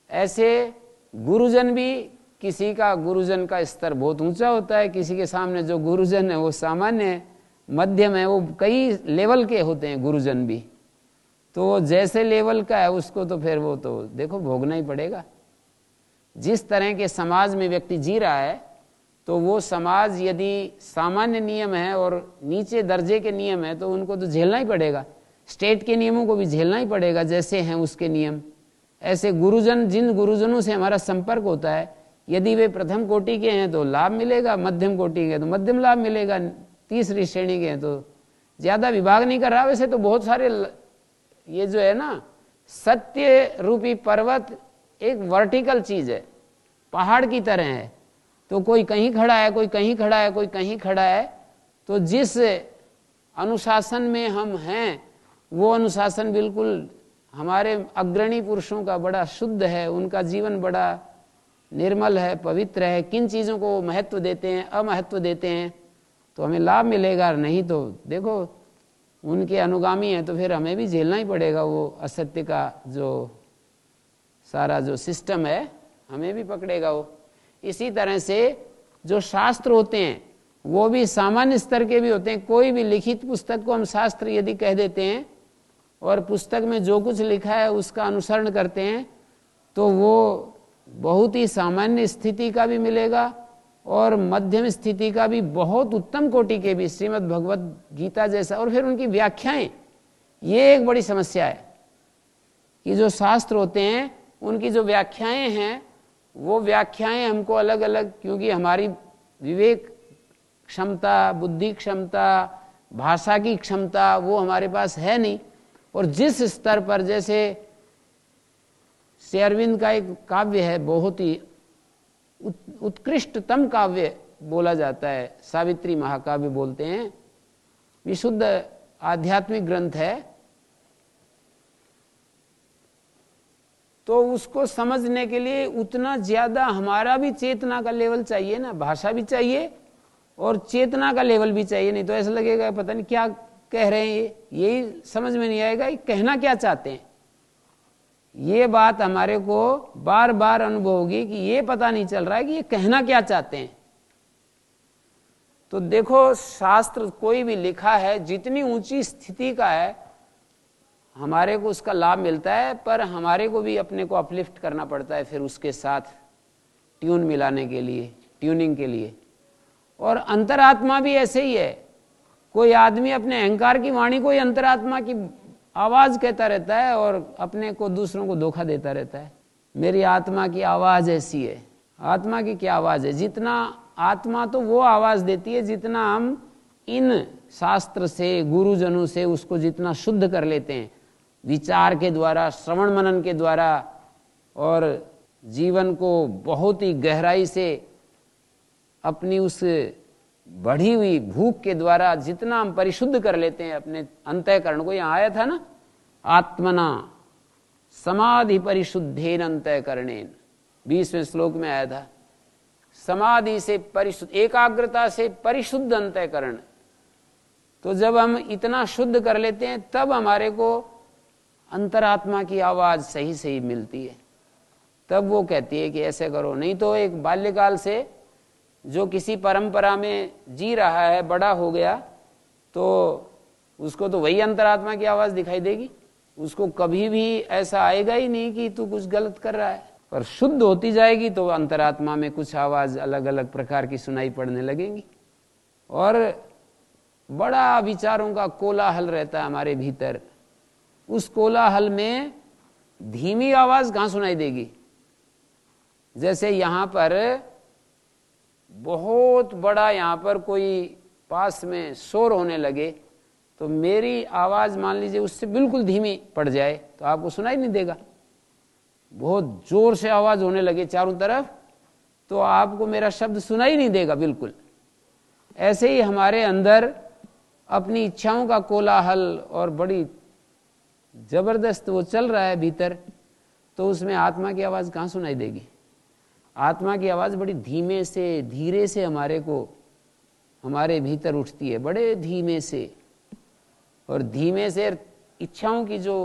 ऐसे गुरुजन भी, किसी का गुरुजन का स्तर बहुत ऊंचा होता है, किसी के सामने जो गुरुजन है वो सामान्य है, मध्यम है, वो कई लेवल के होते हैं गुरुजन भी। तो जैसे लेवल का है उसको तो फिर वो तो देखो भोगना ही पड़ेगा। जिस तरह के समाज में व्यक्ति जी रहा है, तो वो समाज यदि सामान्य नियम है और नीचे दर्जे के नियम है तो उनको तो झेलना ही पड़ेगा। स्टेट के नियमों को भी झेलना ही पड़ेगा जैसे हैं उसके नियम। ऐसे गुरुजन, जिन गुरुजनों से हमारा संपर्क होता है, यदि वे प्रथम कोटि के हैं तो लाभ मिलेगा, मध्यम कोटि के हैं तो मध्यम लाभ मिलेगा, तीसरी श्रेणी के हैं तो ज्यादा विभाग नहीं कर रहा। वैसे तो बहुत सारे, ये जो है ना सत्य रूपी पर्वत एक वर्टिकल चीज है, पहाड़ की तरह है। तो कोई कहीं खड़ा है, कोई कहीं खड़ा है, कोई कहीं खड़ा है। तो जिस अनुशासन में हम हैं वो अनुशासन बिल्कुल हमारे अग्रणी पुरुषों का बड़ा शुद्ध है, उनका जीवन बड़ा निर्मल है, पवित्र है। किन चीज़ों को महत्व देते हैं, अमहत्व देते हैं, तो हमें लाभ मिलेगा। नहीं तो देखो उनके अनुगामी हैं तो फिर हमें भी झेलना ही पड़ेगा वो असत्य का जो सारा जो सिस्टम है, हमें भी पकड़ेगा वो। इसी तरह से जो शास्त्र होते हैं वो भी सामान्य स्तर के भी होते हैं। कोई भी लिखित पुस्तक को हम शास्त्र यदि कह देते हैं और पुस्तक में जो कुछ लिखा है उसका अनुसरण करते हैं तो वो बहुत ही सामान्य स्थिति का भी मिलेगा और मध्यम स्थिति का भी, बहुत उत्तम कोटि के भी, श्रीमद् भगवत गीता जैसा। और फिर उनकी व्याख्याएं, ये एक बड़ी समस्या है कि जो शास्त्र होते हैं उनकी जो व्याख्याएं हैं वो व्याख्याएं हमको अलग अलग, क्योंकि हमारी विवेक क्षमता, बुद्धि क्षमता, भाषा की क्षमता वो हमारे पास है नहीं। और जिस स्तर पर, जैसे श्री अरविंद का एक काव्य है, बहुत ही उत्कृष्टतम काव्य बोला जाता है, सावित्री महाकाव्य बोलते हैं, विशुद्ध आध्यात्मिक ग्रंथ है। तो उसको समझने के लिए उतना ज्यादा हमारा भी चेतना का लेवल चाहिए ना, भाषा भी चाहिए और चेतना का लेवल भी चाहिए। नहीं तो ऐसा लगेगा पता नहीं क्या कह रहे हैं, यही समझ में नहीं आएगा, ये कहना क्या चाहते हैं। ये बात हमारे को बार बार अनुभव होगी कि ये पता नहीं चल रहा है कि ये कहना क्या चाहते हैं। तो देखो, शास्त्र कोई भी लिखा है, जितनी ऊंची स्थिति का है, हमारे को उसका लाभ मिलता है, पर हमारे को भी अपने को अपलिफ्ट करना पड़ता है फिर उसके साथ ट्यून मिलाने के लिए, ट्यूनिंग के लिए। और अंतरात्मा भी ऐसे ही है। कोई आदमी अपने अहंकार की वाणी को ही अंतरात्मा की आवाज कहता रहता है और अपने को, दूसरों को धोखा देता रहता है। मेरी आत्मा की आवाज ऐसी है। आत्मा की क्या आवाज है? जितना आत्मा तो वो आवाज देती है जितना हम इन शास्त्र से, गुरुजनों से उसको जितना शुद्ध कर लेते हैं, विचार के द्वारा, श्रवण मनन के द्वारा, और जीवन को बहुत ही गहराई से अपनी उस बढ़ी हुई भूख के द्वारा जितना हम परिशुद्ध कर लेते हैं अपने अंतःकरण को। यहां आया था ना, आत्मना समाधि परिशुद्धेन अंतःकरणेन, 20वें श्लोक में आया था। समाधि से परिशुद्ध, एकाग्रता से परिशुद्ध अंतःकरण। तो जब हम इतना शुद्ध कर लेते हैं तब हमारे को अंतरात्मा की आवाज सही सही मिलती है। तब वो कहती है कि ऐसे करो। नहीं तो एक बाल्यकाल से जो किसी परंपरा में जी रहा है, बड़ा हो गया, तो उसको तो वही अंतरात्मा की आवाज दिखाई देगी। उसको कभी भी ऐसा आएगा ही नहीं कि तू कुछ गलत कर रहा है। पर शुद्ध होती जाएगी तो अंतरात्मा में कुछ आवाज अलग अलग प्रकार की सुनाई पड़ने लगेंगी। और बड़ा विचारों का कोलाहल रहता है हमारे भीतर। उस कोलाहल में धीमी आवाज कहां सुनाई देगी? जैसे यहां पर बहुत बड़ा, यहां पर कोई पास में शोर होने लगे, तो मेरी आवाज मान लीजिए उससे बिल्कुल धीमी पड़ जाए तो आपको सुनाई नहीं देगा। बहुत जोर से आवाज होने लगे चारों तरफ तो आपको मेरा शब्द सुनाई नहीं देगा बिल्कुल। ऐसे ही हमारे अंदर अपनी इच्छाओं का कोलाहल और बड़ी जबरदस्त वो चल रहा है भीतर, तो उसमें आत्मा की आवाज कहां सुनाई देगी? आत्मा की आवाज बड़ी धीमे से, धीरे से हमारे को, हमारे भीतर उठती है, बड़े धीमे से। और धीमे से इच्छाओं की जो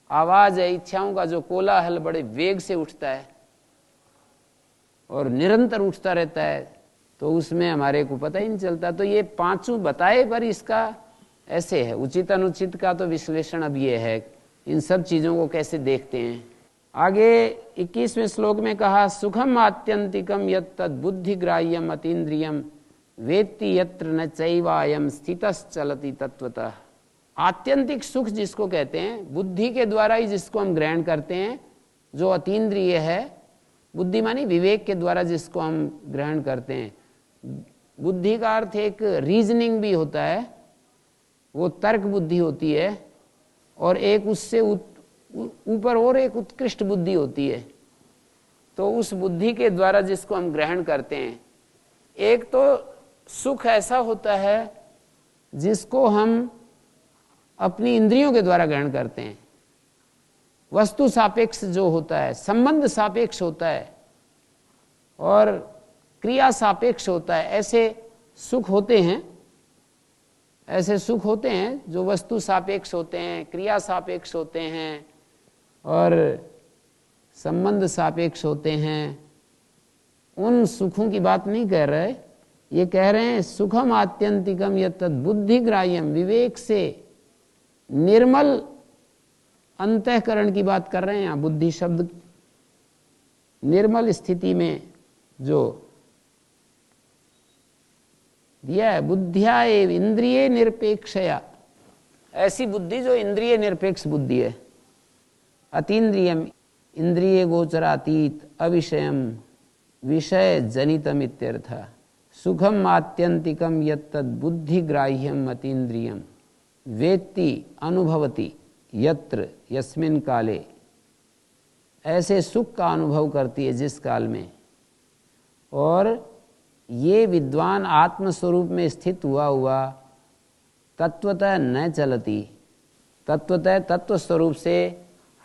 आवाज है, इच्छाओं का जो कोलाहल बड़े वेग से उठता है और निरंतर उठता रहता है, तो उसमें हमारे को पता ही नहीं चलता। तो ये पांचों बताए, पर इसका ऐसे है, उचित अनुचित का तो विश्लेषण अब ये है, इन सब चीजों को कैसे देखते हैं। आगे 21वें श्लोक में कहा, सुखम आत्यंतिकम यत् तद् बुद्धिग्राह्यम अतीन्द्रियम वेत्ति यत्र न चैवायम स्थितश्चलति तत्वतः। आत्यंतिक सुख जिसको कहते हैं, बुद्धि के द्वारा ही जिसको हम ग्रहण करते हैं, जो अतीन्द्रिय है, बुद्धि मानी विवेक के द्वारा जिसको हम ग्रहण करते हैं। बुद्धि का अर्थ एक रीजनिंग भी होता है, वो तर्क बुद्धि होती है, और एक उससे ऊपर और एक उत्कृष्ट बुद्धि होती है। तो उस बुद्धि के द्वारा जिसको हम ग्रहण करते हैं, एक तो सुख ऐसा होता है जिसको हम अपनी इंद्रियों के द्वारा ग्रहण करते हैं, वस्तु सापेक्ष जो होता है, संबंध सापेक्ष होता है और क्रिया सापेक्ष होता है। ऐसे सुख होते हैं, ऐसे सुख होते हैं जो वस्तु सापेक्ष होते हैं, क्रिया सापेक्ष होते हैं और संबंध सापेक्ष होते हैं। उन सुखों की बात नहीं कह रहे, ये कह रहे हैं सुखम आत्यंतिकम यत् तद् बुद्धिग्राह्यम, विवेक से निर्मल अंतःकरण की बात कर रहे हैं यहाँ। बुद्धि शब्द निर्मल स्थिति में जो दिया है, बुद्धिया एव इंद्रिय निरपेक्षया, ऐसी बुद्धि जो इंद्रिय निरपेक्ष बुद्धि है। अतीन्द्रियम इंद्रिय गोचरातीत अविषयम विषय जनितम इत्यर्थ। सुखम आत्यंतिकम यत्तद् बुद्धिग्राह्यम अतीन्द्रियम वेत्ति अनुभवति यत्र यस्मिन काले, ऐसे सुख का अनुभव करती है जिस काल में, और ये विद्वान आत्मस्वरूप में स्थित हुआ तत्वतः न चलती, तत्वतः तत्व स्वरूप से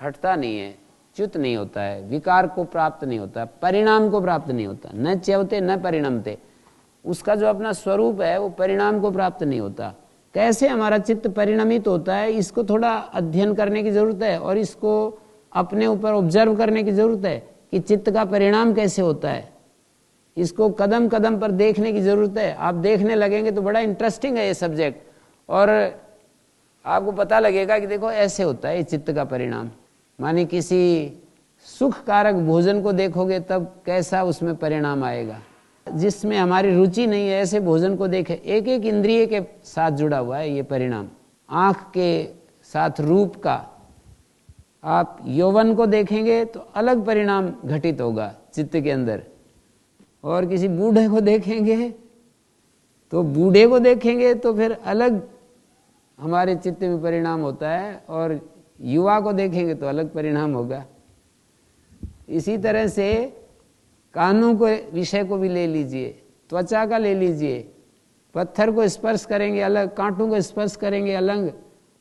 हटता नहीं है, च्युत नहीं होता है, विकार को प्राप्त नहीं होता, परिणाम को प्राप्त नहीं होता, न च्यवते न परिणमते, उसका जो अपना स्वरूप है वो परिणाम को प्राप्त नहीं होता। कैसे हमारा चित्त परिणमित होता है, इसको थोड़ा अध्ययन करने की जरूरत है और इसको अपने ऊपर ऑब्जर्व करने की जरूरत है कि चित्त का परिणाम कैसे होता है। इसको कदम कदम पर देखने की जरूरत है। आप देखने लगेंगे तो बड़ा इंटरेस्टिंग है ये सब्जेक्ट, और आपको पता लगेगा कि देखो ऐसे होता है ये चित्त का परिणाम। माने किसी सुख कारक भोजन को देखोगे तब कैसा उसमें परिणाम आएगा, जिसमें हमारी रुचि नहीं है ऐसे भोजन को देखे, एक एक इंद्रिय के साथ जुड़ा हुआ है ये परिणाम। आंख के साथ रूप का, आप यौवन को देखेंगे तो अलग परिणाम घटित होगा चित्त के अंदर, और किसी बूढ़े को देखेंगे तो बूढ़े को देखेंगे तो फिर अलग हमारे चित्त में परिणाम होता है, और युवा को देखेंगे तो अलग परिणाम होगा। इसी तरह से कानों को विषय को भी ले लीजिए, त्वचा का ले लीजिए, पत्थर को स्पर्श करेंगे अलग, कांटों को स्पर्श करेंगे अलग,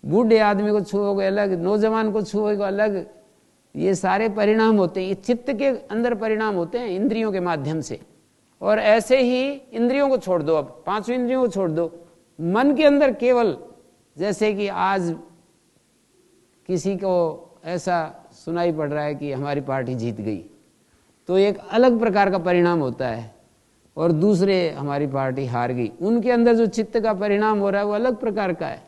बूढ़े आदमी को छुओगे अलग, नौजवान को छुओगे अलग, ये सारे परिणाम होते हैं, ये चित्त के अंदर परिणाम होते हैं इंद्रियों के माध्यम से। और ऐसे ही इंद्रियों को छोड़ दो, अब पांचों इंद्रियों को छोड़ दो, मन के अंदर केवल, जैसे कि आज किसी को ऐसा सुनाई पड़ रहा है कि हमारी पार्टी जीत गई, तो एक अलग प्रकार का परिणाम होता है, और दूसरे हमारी पार्टी हार गई, उनके अंदर जो चित्त का परिणाम हो रहा है वो अलग प्रकार का है।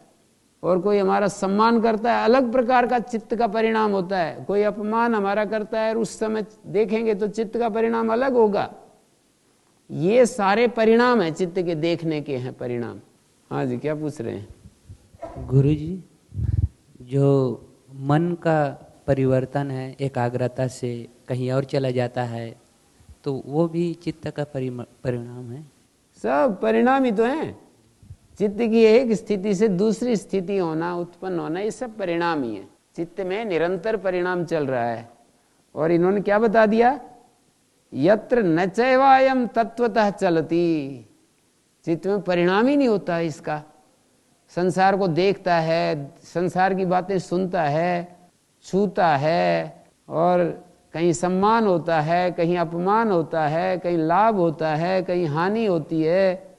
और कोई हमारा सम्मान करता है, अलग प्रकार का चित्त का परिणाम होता है, कोई अपमान हमारा करता है और उस समय देखेंगे तो चित्त का परिणाम अलग होगा। ये सारे परिणाम है चित्त के देखने के हैं परिणाम। हाँ जी, क्या पूछ रहे हैं? गुरुजी, जो मन का परिवर्तन है एकाग्रता से कहीं और चला जाता है, तो वो भी चित्त का परिणाम है? सब परिणाम ही तो हैं। चित्त की एक स्थिति से दूसरी स्थिति होना, उत्पन्न होना, ये सब परिणाम ही है। चित्त में निरंतर परिणाम चल रहा है। और इन्होंने क्या बता दिया? यत्र न चैवायम तत्वतः चलती, चित्त में परिणाम ही नहीं होता इसका। संसार को देखता है, संसार की बातें सुनता है, छूता है, और कहीं सम्मान होता है, कहीं अपमान होता है, कहीं लाभ होता है, कहीं हानि होती है,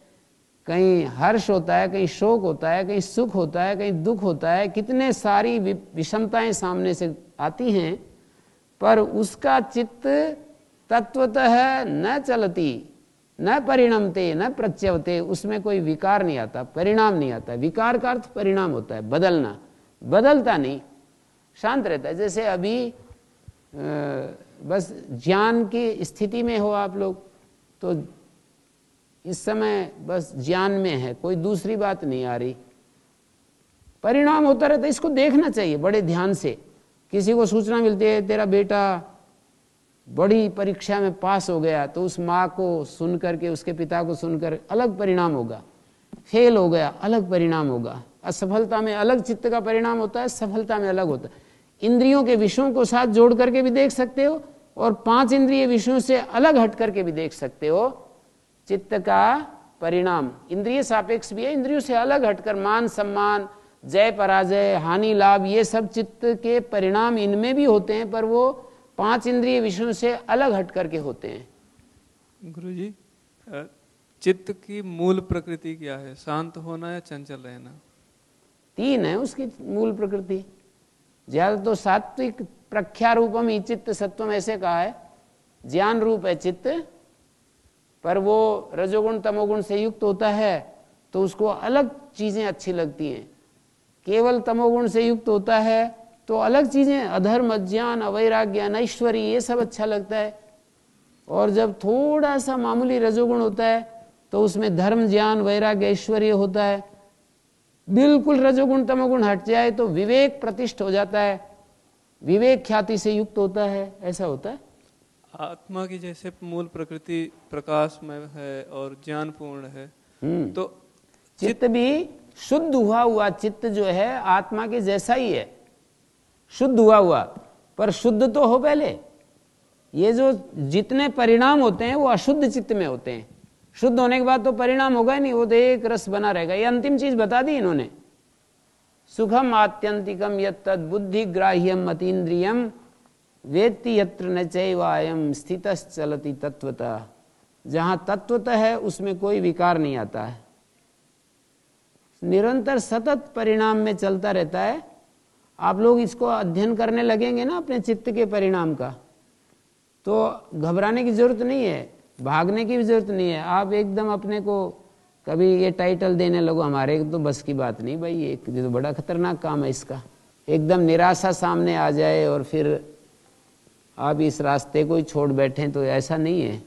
कहीं हर्ष होता है, कहीं शोक होता है, कहीं सुख होता है, कहीं दुख होता है, कितने सारी विषमताएं सामने से आती हैं, पर उसका चित्त तत्वतः न चलती, न परिणमते, न प्रच्यवते, उसमें कोई विकार नहीं आता, परिणाम नहीं आता। विकार का अर्थ परिणाम होता है, बदलना, बदलता नहीं, शांत रहता है। जैसे अभी बस ज्ञान की स्थिति में हो आप लोग, तो इस समय बस ज्ञान में है, कोई दूसरी बात नहीं आ रही, परिणाम होता रहता है। इसको देखना चाहिए बड़े ध्यान से। किसी को सूचना मिलती है तेरा बेटा बड़ी परीक्षा में पास हो गया, तो उस माँ को सुन करके, उसके पिता को सुनकर अलग परिणाम होगा। फेल हो गया, अलग परिणाम होगा। असफलता में अलग चित्त का परिणाम होता है, सफलता में अलग होता है। इंद्रियों के विषयों को साथ जोड़ करके भी देख सकते हो, और 5 इंद्रिय विषयों से अलग हट करके भी देख सकते हो। चित्त का परिणाम इंद्रिय सापेक्ष भी है, इंद्रियों से अलग हटकर मान सम्मान, जय पराजय, हानि लाभ, ये सब चित्त के परिणाम इनमें भी होते हैं, पर वो 5 इंद्रिय विषयों से अलग हट करके होते हैं। गुरुजी, चित्त की मूल प्रकृति क्या है? शांत होना या चंचल रहना? 3 है उसकी मूल प्रकृति। ज्यादा तो सात्विक प्रख्यारूपम ही चित्त सत्वम ऐसे कहा है। ज्ञान रूप है चित्त, पर वो रजोगुण तमोगुण से युक्त होता है तो उसको अलग चीजें अच्छी लगती हैं। केवल तमोगुण से युक्त होता है तो अलग चीजें, अधर्म, अज्ञान, अवैराग्य, अनैश्वरी, ये सब अच्छा लगता है। और जब थोड़ा सा मामूली रजोगुण होता है तो उसमें धर्म, ज्ञान, वैराग्य, ऐश्वर्य होता है। बिल्कुल रजोगुण तमोगुण हट जाए तो विवेक प्रतिष्ठ हो जाता है, विवेक ख्याति से युक्त होता है, ऐसा होता है। आत्मा की जैसे मूल प्रकृति प्रकाशमय है और ज्ञानपूर्ण है, तो चित्त भी शुद्ध हुआ चित्त जो है आत्मा के जैसा ही है, शुद्ध हुआ, पर शुद्ध तो हो पहले। ये जो जितने परिणाम होते हैं वो अशुद्ध चित्त में होते हैं, शुद्ध होने के बाद तो परिणाम होगा ही नहीं, वो तो एक रस बना रहेगा। ये अंतिम चीज बता दी इन्होंने, सुखम आत्यंतिकम यत् तद बुद्धि ग्राह्यम अतीन्द्रियम वेत्ति यत्र न चैवायम स्थितश्चलति तत्वतः। जहां तत्वतः है उसमें कोई विकार नहीं आता है, निरंतर सतत परिणाम में चलता रहता है। आप लोग इसको अध्ययन करने लगेंगे ना अपने चित्त के परिणाम का, तो घबराने की जरूरत नहीं है, भागने की भी जरूरत नहीं है। आप एकदम अपने को कभी ये टाइटल देने लगो हमारे तो बस की बात नहीं भाई, ये तो बड़ा खतरनाक काम है इसका। एकदम निराशा सामने आ जाए और फिर आप इस रास्ते को ही छोड़ बैठें, तो ऐसा नहीं है।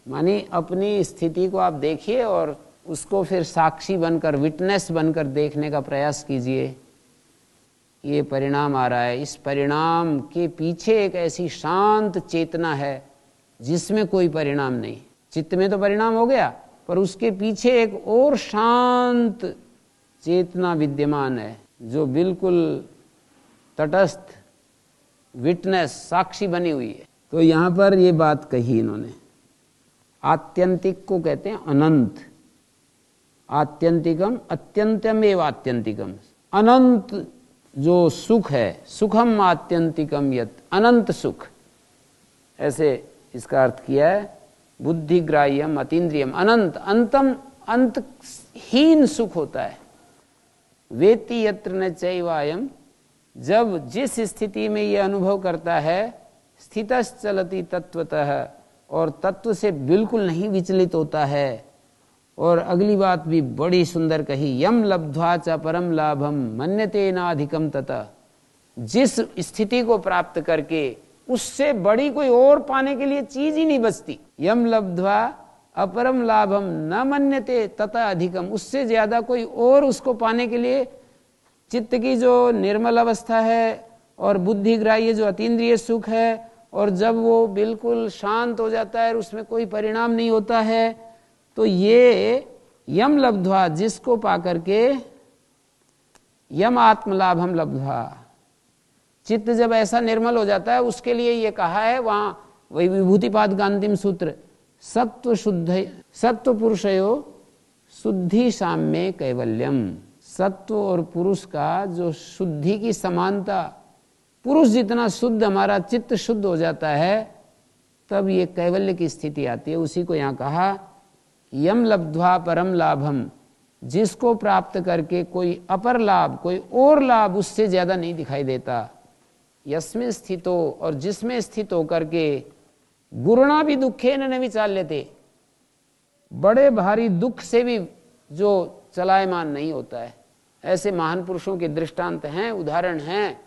मानी अपनी स्थिति को आप देखिए और उसको फिर साक्षी बनकर, विटनेस बनकर देखने का प्रयास कीजिए। ये परिणाम आ रहा है, इस परिणाम के पीछे एक ऐसी शांत चेतना है जिसमें कोई परिणाम नहीं। चित्त में तो परिणाम हो गया, पर उसके पीछे एक और शांत चेतना विद्यमान है जो बिल्कुल तटस्थ, विटनेस, साक्षी बनी हुई है। तो यहां पर ये बात कही इन्होंने, आत्यंतिक को कहते हैं अनंत, आत्यंतिकम अत्यंतम एवं आत्यंतिकम, अनंत जो सुख है, सुखम आत्यंतिकम यत्, अनंत सुख, ऐसे इसका अर्थ किया है। बुद्धिग्राह्यम अतीन्द्रियम, अनंत, अंतम, अंतहीन सुख होता है। वेत्ति यत्र न चैवायम, जब जिस स्थिति में यह अनुभव करता है, स्थितश्चलति तत्वतः, और तत्व से बिल्कुल नहीं विचलित होता है। और अगली बात भी बड़ी सुंदर कही, यम लब्ध्वा च परम लाभम मन्यते नाधिकम ततः, जिस स्थिति को प्राप्त करके उससे बड़ी कोई और पाने के लिए चीज ही नहीं बचती। यम लब्ध्वा अपरम लाभम न मन्यते ततः अधिकम, उससे ज्यादा कोई और उसको पाने के लिए चित्त की जो निर्मल अवस्था है और बुद्धिग्राह्य जो अतीन्द्रिय सुख है, और जब वो बिल्कुल शांत हो जाता है और उसमें कोई परिणाम नहीं होता है, तो ये यम लब्ध्वा, जिसको पाकर के यम आत्मलाभम लब्ध्वा, चित्त जब ऐसा निर्मल हो जाता है, उसके लिए ये कहा है वहां वही विभूतिपाद का अंतिम सूत्र, सत्व शुद्ध सत्व पुरुषयो शुद्धि साम्य कैवल्यम, सत्व और पुरुष का जो शुद्धि की समानता, पुरुष जितना शुद्ध हमारा चित्त शुद्ध हो जाता है, तब ये कैवल्य की स्थिति आती है। उसी को यहाँ कहा यम लब्ध्वा परम लाभम, जिसको प्राप्त करके कोई अपर लाभ, कोई और लाभ उससे ज्यादा नहीं दिखाई देता। यस्मिन् स्थितो, और जिसमें स्थित होकर के गुरुणा भी दुखे न विचार लेते, बड़े भारी दुख से भी जो चलायमान नहीं होता है। ऐसे महान पुरुषों के दृष्टांत हैं, उदाहरण हैं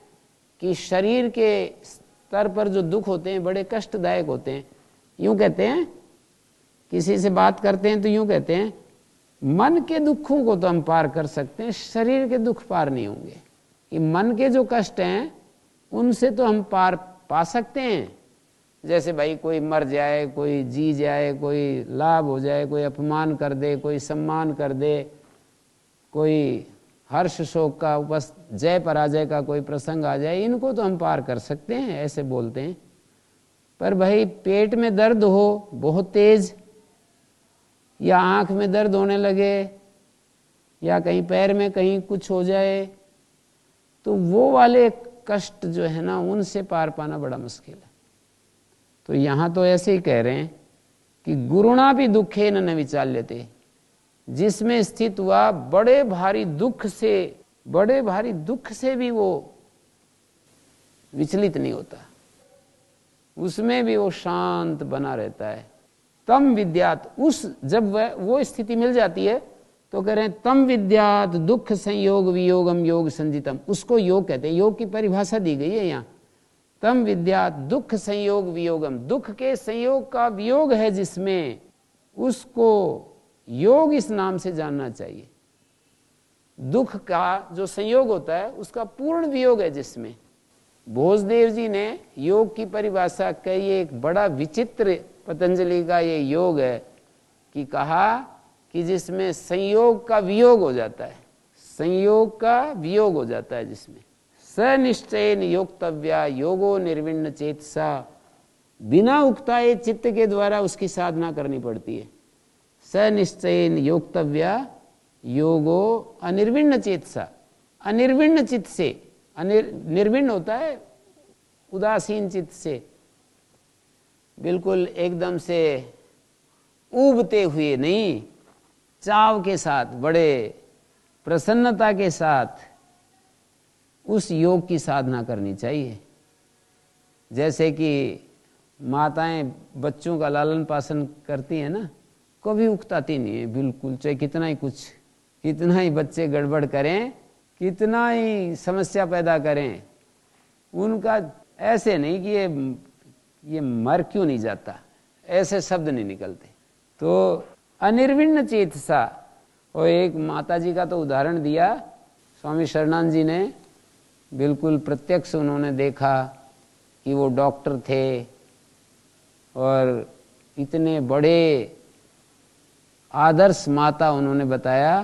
कि शरीर के स्तर पर जो दुख होते हैं बड़े कष्टदायक होते हैं। यूं कहते हैं, किसी से बात करते हैं तो यूं कहते हैं, मन के दुखों को तो हम पार कर सकते हैं, शरीर के दुख पार नहीं होंगे। कि मन के जो कष्ट हैं उनसे तो हम पार पा सकते हैं, जैसे भाई कोई मर जाए, कोई जी जाए, कोई लाभ हो जाए, कोई अपमान कर दे, कोई सम्मान कर दे, कोई हर्ष शोक का जय पराजय का कोई प्रसंग आ जाए, इनको तो हम पार कर सकते हैं, ऐसे बोलते हैं। पर भाई पेट में दर्द हो बहुत तेज, या आंख में दर्द होने लगे, या कहीं पैर में कहीं कुछ हो जाए, तो वो वाले कष्ट जो है ना, उनसे पार पाना बड़ा मुश्किल है। तो यहां तो ऐसे ही कह रहे हैं कि गुरुणा भी दुखे न विचाल्यते, जिसमें स्थित हुआ बड़े भारी दुख से भी वो विचलित नहीं होता, उसमें भी वो शांत बना रहता है। तम विद्यात, उस जब वो स्थिति मिल जाती है तो कह रहे हैं तम विद्यात दुख संयोग वियोगम योग संजितम, उसको योग कहते हैं। योग की परिभाषा दी गई है यहाँ, तम विद्यात दुख संयोग वियोगम, दुख के संयोग का वियोग है जिसमें, उसको योग इस नाम से जानना चाहिए। दुख का जो संयोग होता है उसका पूर्ण वियोग है जिसमें, भोजदेव जी ने योग की परिभाषा कही, एक बड़ा विचित्र पतंजलि का ये योग है कि कहा कि जिसमें संयोग का वियोग हो जाता है, संयोग का वियोग हो जाता है, जिसमें सनिश्चयेन योक्तव्या योगो निर्विण्ण चेतसा, बिना उकताए चित्त के द्वारा उसकी साधना करनी पड़ती है। सनिश्चयेन योक्तव्या योगो अनिर्विण्ण चेतसा, अनिर्विण्ण चित्त से, निर्विण्ण होता है उदासीन चित्त से, बिल्कुल एकदम से ऊबते हुए नहीं, चाव के साथ, बड़े प्रसन्नता के साथ उस योग की साधना करनी चाहिए। जैसे कि माताएं बच्चों का लालन पालन करती हैं ना, कभी उकताती नहीं है बिल्कुल, चाहे कितना ही बच्चे गड़बड़ करें, कितना ही समस्या पैदा करें, उनका ऐसे नहीं कि ये मर क्यों नहीं जाता, ऐसे शब्द नहीं निकलते। तो अनिर्विण्ण चेतसा, और एक माता जी का तो उदाहरण दिया स्वामी शरणानंद जी ने, बिल्कुल प्रत्यक्ष उन्होंने देखा कि वो डॉक्टर थे और इतने बड़े आदर्श माता उन्होंने बताया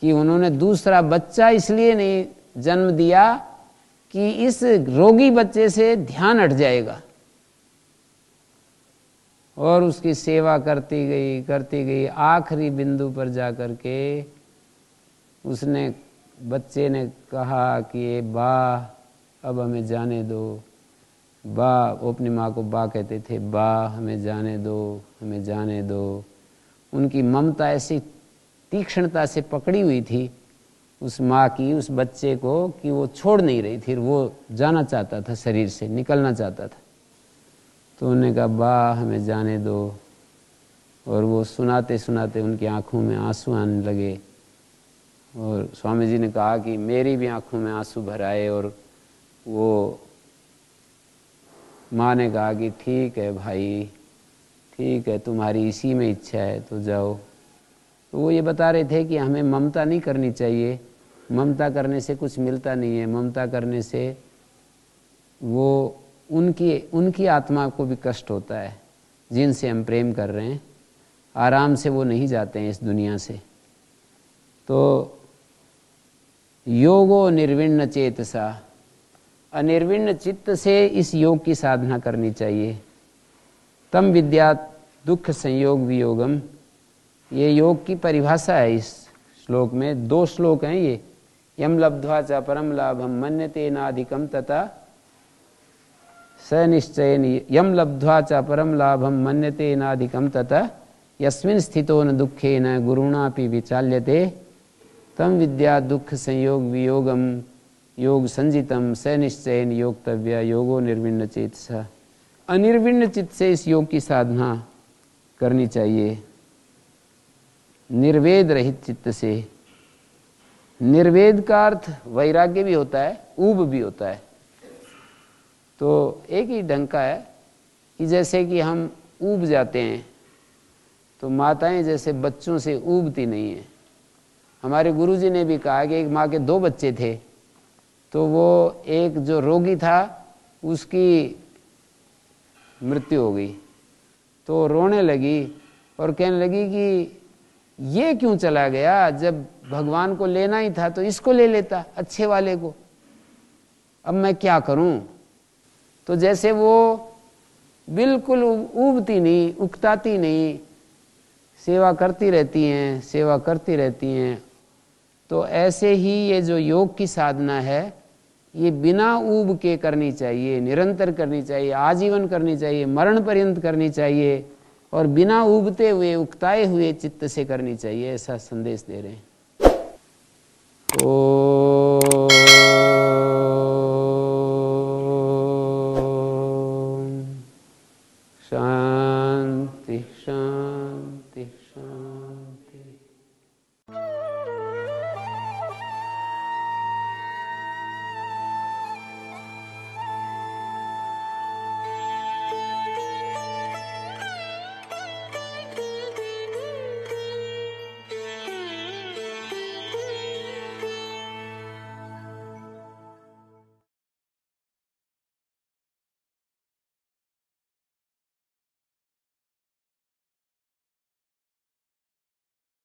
कि उन्होंने दूसरा बच्चा इसलिए नहीं जन्म दिया कि इस रोगी बच्चे से ध्यान हट जाएगा, और उसकी सेवा करती गई, आखिरी बिंदु पर जाकर के उसने, बच्चे ने कहा कि बा अब हमें जाने दो, बा, वो अपनी माँ को बा कहते थे, बा हमें जाने दो, हमें जाने दो। उनकी ममता ऐसी तीक्ष्णता से पकड़ी हुई थी उस माँ की उस बच्चे को कि वो छोड़ नहीं रही थी, वो जाना चाहता था, शरीर से निकलना चाहता था। तो उन्होंने कहा बा हमें जाने दो, और वो सुनाते सुनाते उनकी आंखों में आंसू आने लगे, और स्वामी जी ने कहा कि मेरी भी आंखों में आंसू भर आए, और वो माँ ने कहा कि ठीक है भाई, ठीक है, तुम्हारी इसी में इच्छा है तो जाओ। तो वो ये बता रहे थे कि हमें ममता नहीं करनी चाहिए, ममता करने से कुछ मिलता नहीं है, ममता करने से वो उनकी आत्मा को भी कष्ट होता है, जिनसे हम प्रेम कर रहे हैं, आराम से वो नहीं जाते हैं इस दुनिया से। तो योगो निर्विण्ण चेतसा, अनिर्विण्ण चित्त से इस योग की साधना करनी चाहिए। तम विद्या दुख संयोग वियोगम, ये योग की परिभाषा है। इस श्लोक में 2 श्लोक हैं ये, यम लब्ध्वा च परम लाभम मन्यते नाधिकम तथा सनिश्चयेन, यम लब्ध्वा च परम लाभम मन्यते नाधिकम तथा यस्मिन् स्थितो न दुःखेन गुरुणापि विचाल्यते, तम विद्या दुख संयोग वियोगम योग संजितम सनिश्चयेन योक्तव्या योगो निर्विण्ण चेतसा। अनिर्विण्ण चित्त से इस योग की साधना करनी चाहिए, निर्वेद रहित चित्त से। निर्वेद का अर्थ वैराग्य भी होता है, ऊब भी होता है। तो एक ही ढंग का है कि जैसे कि हम ऊब जाते हैं, तो माताएं जैसे बच्चों से ऊबती नहीं है। हमारे गुरुजी ने भी कहा कि एक माँ के 2 बच्चे थे, तो वो एक जो रोगी था उसकी मृत्यु हो गई, तो रोने लगी और कहने लगी कि ये क्यों चला गया, जब भगवान को लेना ही था तो इसको ले लेता, अच्छे वाले को, अब मैं क्या करूं। तो जैसे वो बिल्कुल ऊबती नहीं, उकताती नहीं, सेवा करती रहती हैं, तो ऐसे ही ये जो योग की साधना है ये बिना ऊब के करनी चाहिए, निरंतर करनी चाहिए, आजीवन करनी चाहिए, मरण पर्यंत करनी चाहिए, और बिना ऊबते हुए उकताए हुए चित्त से करनी चाहिए, ऐसा संदेश दे रहे हैं।